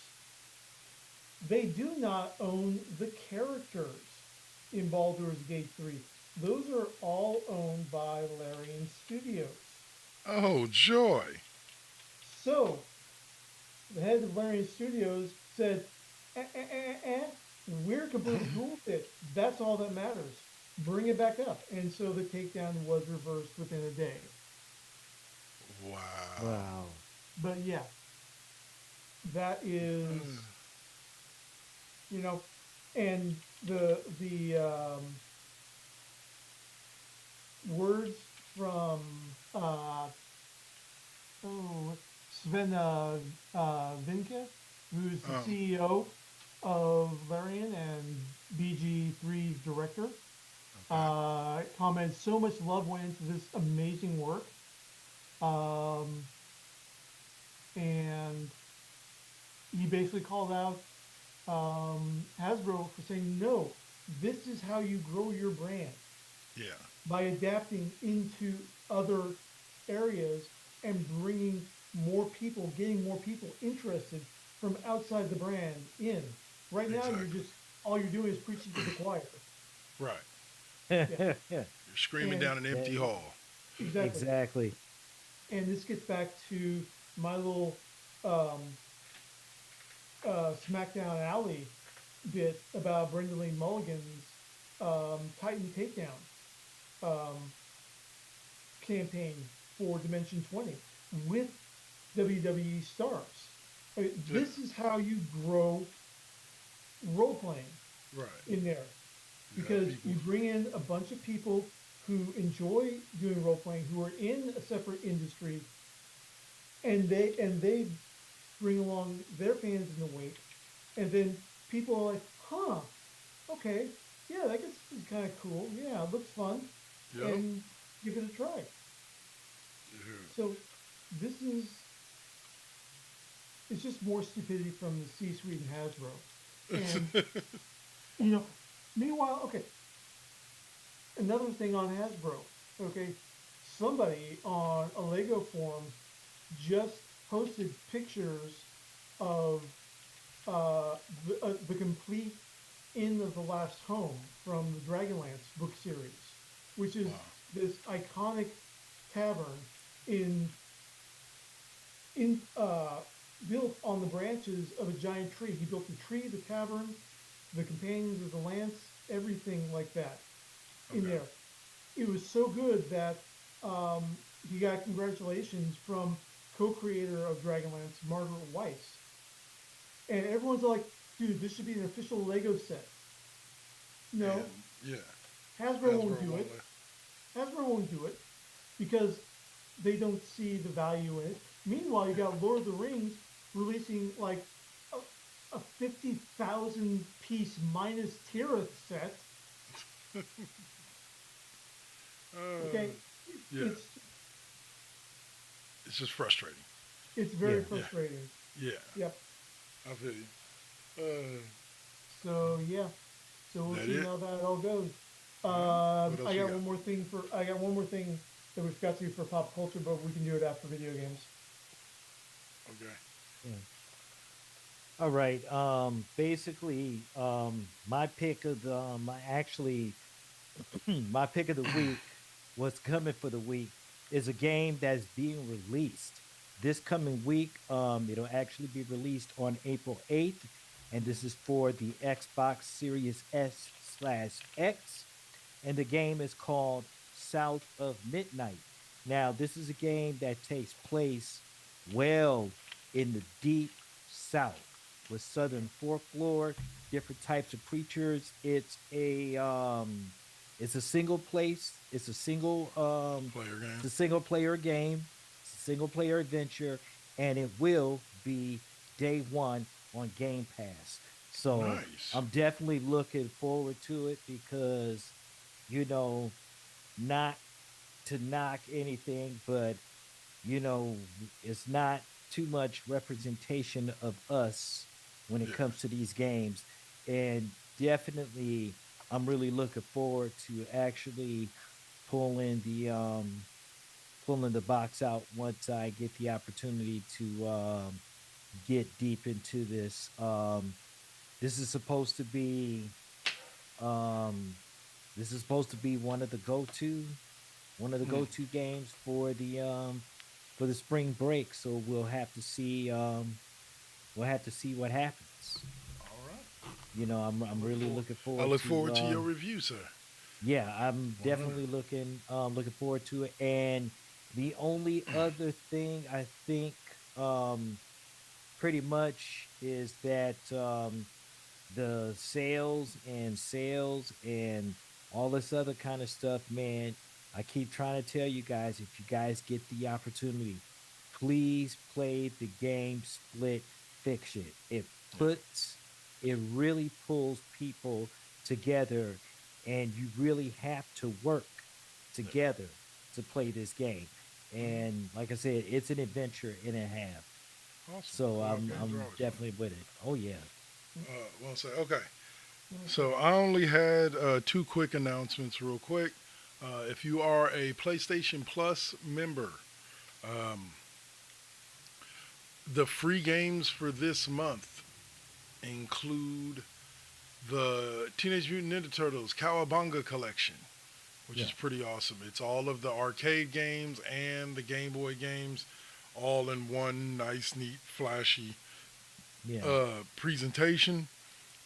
they do not own the characters in Baldur's Gate 3. Those are all owned by Larian Studios. Oh, joy. So, the head of Larian Studios said, we're completely cool with it. That's all that matters. Bring it back up. And so the takedown was reversed within a day. Wow. Wow. But yeah, that is, and the words from Sven Vinke, who's the CEO of Larian and BG3's director, commented so much love went into this amazing work. And he basically called out Hasbro for saying, no, this is how you grow your brand, Yeah. by adapting into other areas and bringing more people, getting more people interested from outside the brand in. Right now, Exactly. all you're doing is preaching to the choir. Right. Yeah. You're screaming And- down an empty hall. Exactly. Exactly. And this gets back to my little SmackDown Alley bit about Brendan Lee Mulligan's Titan Takedown campaign for Dimension 20 with WWE stars. I mean, this is how you grow role playing Right. in there, You have because people- you bring in a bunch of people who enjoy doing role playing, who are in a separate industry, and they bring along their fans in the wake, and then people are like, huh, okay, yeah, that gets kind of cool, yeah, it looks fun, Yep. and give it a try. Yeah. So this is, it's just more stupidity from the C-suite and Hasbro. And You know, meanwhile, okay, another thing on Hasbro, okay, somebody on a Lego forum just posted pictures of the complete Inn of the Last Home from the Dragonlance book series, which is Wow. this iconic tavern in in built on the branches of a giant tree. He built the tree, the tavern, the companions of the lance, everything like that in Okay. there. It was so good that um, he got congratulations from co-creator of Dragonlance, Margaret Weiss, and everyone's like, "Dude, this should be an official Lego set." No, And yeah, Hasbro won't Hasbro do won't it. let. Hasbro won't do it because they don't see the value in it. Meanwhile, you got Lord of the Rings releasing like a 50,000 piece Minas Tirith set. Okay, Yeah, it's it's just frustrating. it's very Yeah. Yeah, frustrating. yeah, Yep. I feel you. So yeah, so we'll That see it? how that all goes. What else I you got got? one more thing for I got one more thing that we forgot to do for pop culture, but we can do it after video games. Okay. Yeah. All right. Basically, my pick of the actually my pick of the week, what's coming for the week, is a game that's being released this coming week. It'll actually be released on April 8th, and this is for the Xbox Series S/X, and the game is called South of Midnight. Now, this is a game that takes place well in the deep south with southern folklore, different types of creatures. It's a single place, Player it's game. a single player game, it's a single player adventure, and it will be day one on Game Pass. So Nice. I'm definitely looking forward to it because you know, not to knock anything, but you know, it's not too much representation of us when it Yeah. comes to these games. And definitely I'm really looking forward to actually pulling the pulling the box out once I get the opportunity to get deep into this. This is supposed to be um this is supposed to be one of the Mm. go-to games for the spring break. So we'll have to see what happens. All right. I'm I look really forward. looking I forward look to forward to your review, sir. yeah, I'm 100. definitely looking forward to it. And the only other thing I think pretty much is that the sales and all this other kind of stuff, man. I keep trying to tell you guys, if you guys get the opportunity, please play the game Split Fiction. Yeah. It really pulls people together, and you really have to work Yeah. together to play this game. And like I said, it's an adventure and a half. Awesome. So Co-op games are I'm always fun. definitely with it. Oh yeah. Well said. Okay. So I only had two quick announcements, real quick. If you are a PlayStation Plus member, um, the free games for this month include the Teenage Mutant Ninja Turtles Cowabunga Collection, which Yeah. is pretty awesome. It's all of the arcade games and the Game Boy games, all in one nice, neat, flashy Yeah. presentation.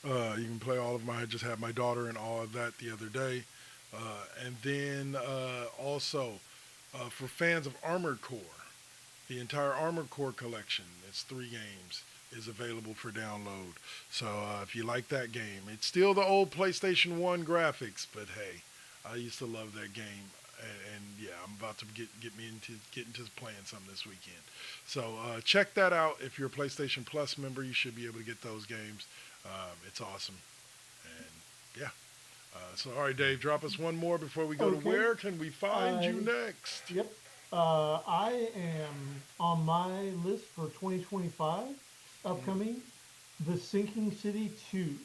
You can play all of them. I just had my daughter and all of that the other day. And then also for fans of Armored Core, the entire Armored Core collection, it's 3 games, is available for download. So if you like that game, it's still the old PlayStation 1 graphics, but hey, I used to love that game. And yeah, I'm about to get into playing some this weekend. So check that out. If you're a PlayStation Plus member, you should be able to get those games. It's awesome. And yeah. So all right, Dave, drop us one more before we go to Okay. where can we find you I- next? Yep. I am on my list for 2025 upcoming, The Sinking City 2,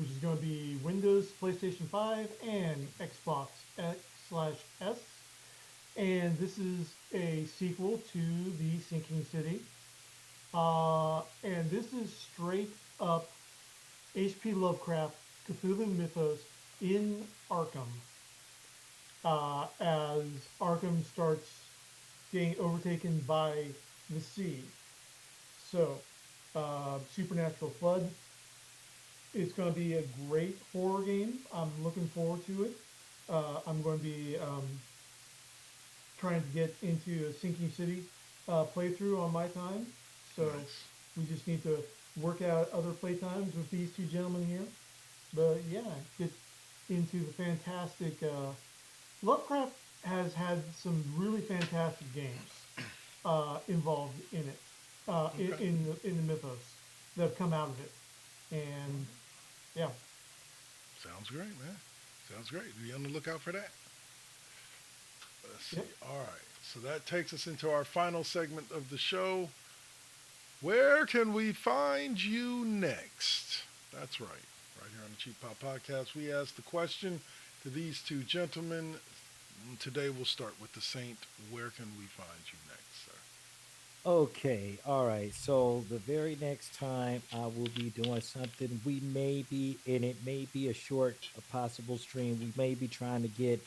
which is going to be Windows, PlayStation 5, and Xbox X/S. And this is a sequel to the Sinking City. And this is straight up H.P. Lovecraft Cthulhu mythos in Arkham. As Arkham starts getting overtaken by the sea. So, Supernatural Flood. It's going to be a great horror game. I'm looking forward to it. I'm going to be trying to get into a Sinking City playthrough on my time. So Nice. we just need to work out other playtimes with these two gentlemen here. But yeah, get into the fantastic. Lovecraft has had some really fantastic games involved in it, Okay. in the mythos that have come out of it, and yeah. Sounds great, man. Sounds great. Be on the lookout for that. Let's see. Yep. All right. So that takes us into our final segment of the show. Where can we find you next? That's right. Right here on the Cheap Pop Podcast, we ask the question to these two gentlemen. Today we'll start with the Saint. Where can we find you next, sir? Okay, all right. So the very next time I will be doing something, we may be, and it may be a short, a possible stream. We may be trying to get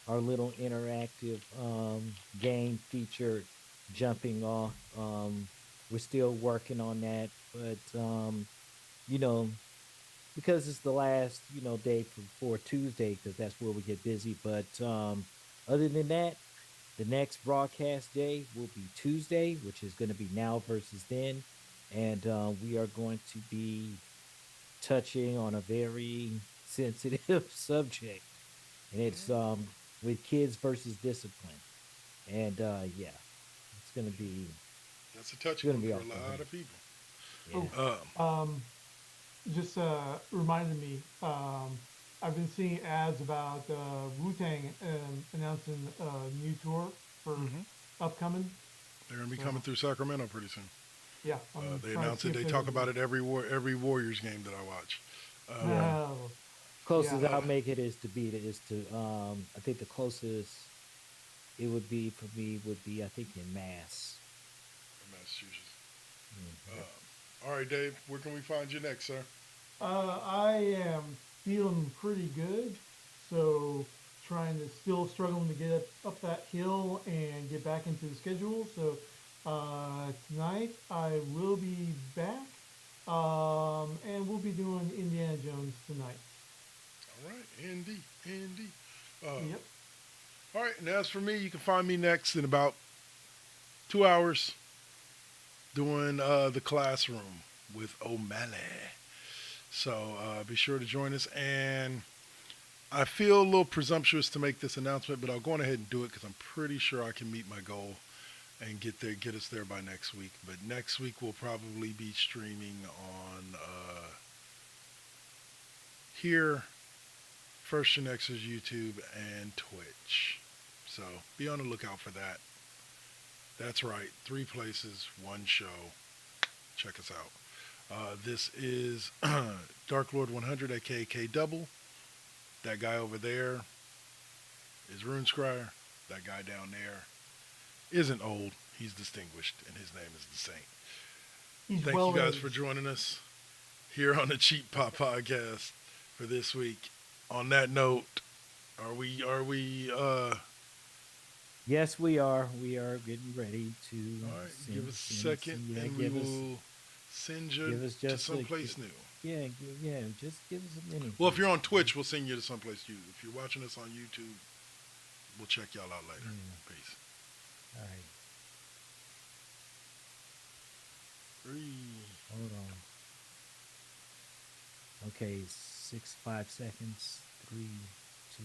our little interactive game feature jumping off. We're still working on that, but you know, because it's the last day before Tuesday, because that's where we get busy. But other than that, the next broadcast day will be Tuesday, which is going to be Now versus Then, and we are going to be touching on a very sensitive subject, and it's with kids versus discipline, and yeah, it's going to be That's a touchy gonna one be for off a the lot hook. of people. yeah. Just reminded me, I've been seeing ads about Wu-Tang announcing a new tour for upcoming. They're going to be coming through Sacramento pretty soon. Yeah, They announce it. They talk about it every Warriors game that I watch. Oh, Closest Yeah. I'll make it is to beat it is to I think the closest it would be for me would be I think in Mass. Massachusetts. Mm. All right, Dave. Where can we find you next, sir? I am feeling pretty good, so still struggling to get up that hill and get back into the schedule. So tonight I will be back, and we'll be doing Indiana Jones tonight. All right, Andy. Yep. All right, and as for me, you can find me next in about 2 hours doing the classroom with O'Malley. So be sure to join us. And I feel a little presumptuous to make this announcement, but I'll go on ahead and do it because I'm pretty sure I can meet my goal and get us there by next week. But next week we'll probably be streaming on here, First GenXers YouTube, and Twitch. So be on the lookout for that. That's right, 3 places, 1 show. Check us out. This is Dark Lord 100, aka K Double. That guy over there is Rune Scryer. That guy down there isn't old. He's distinguished, and his name is the Saint. He's Thank well you guys aged. for joining us here on the Cheap Pop Podcast for this week. On that note, are we Yes, we are. We are getting ready to. all right, give us a second and we will send you give us to just a- someplace new. Yeah, just give us a minute. Well, if you're on Twitch, we'll send you to someplace new. If you're watching us on YouTube, we'll check y'all out later. Peace. All right, 3. hold on. Okay, 5 seconds. 3, 2.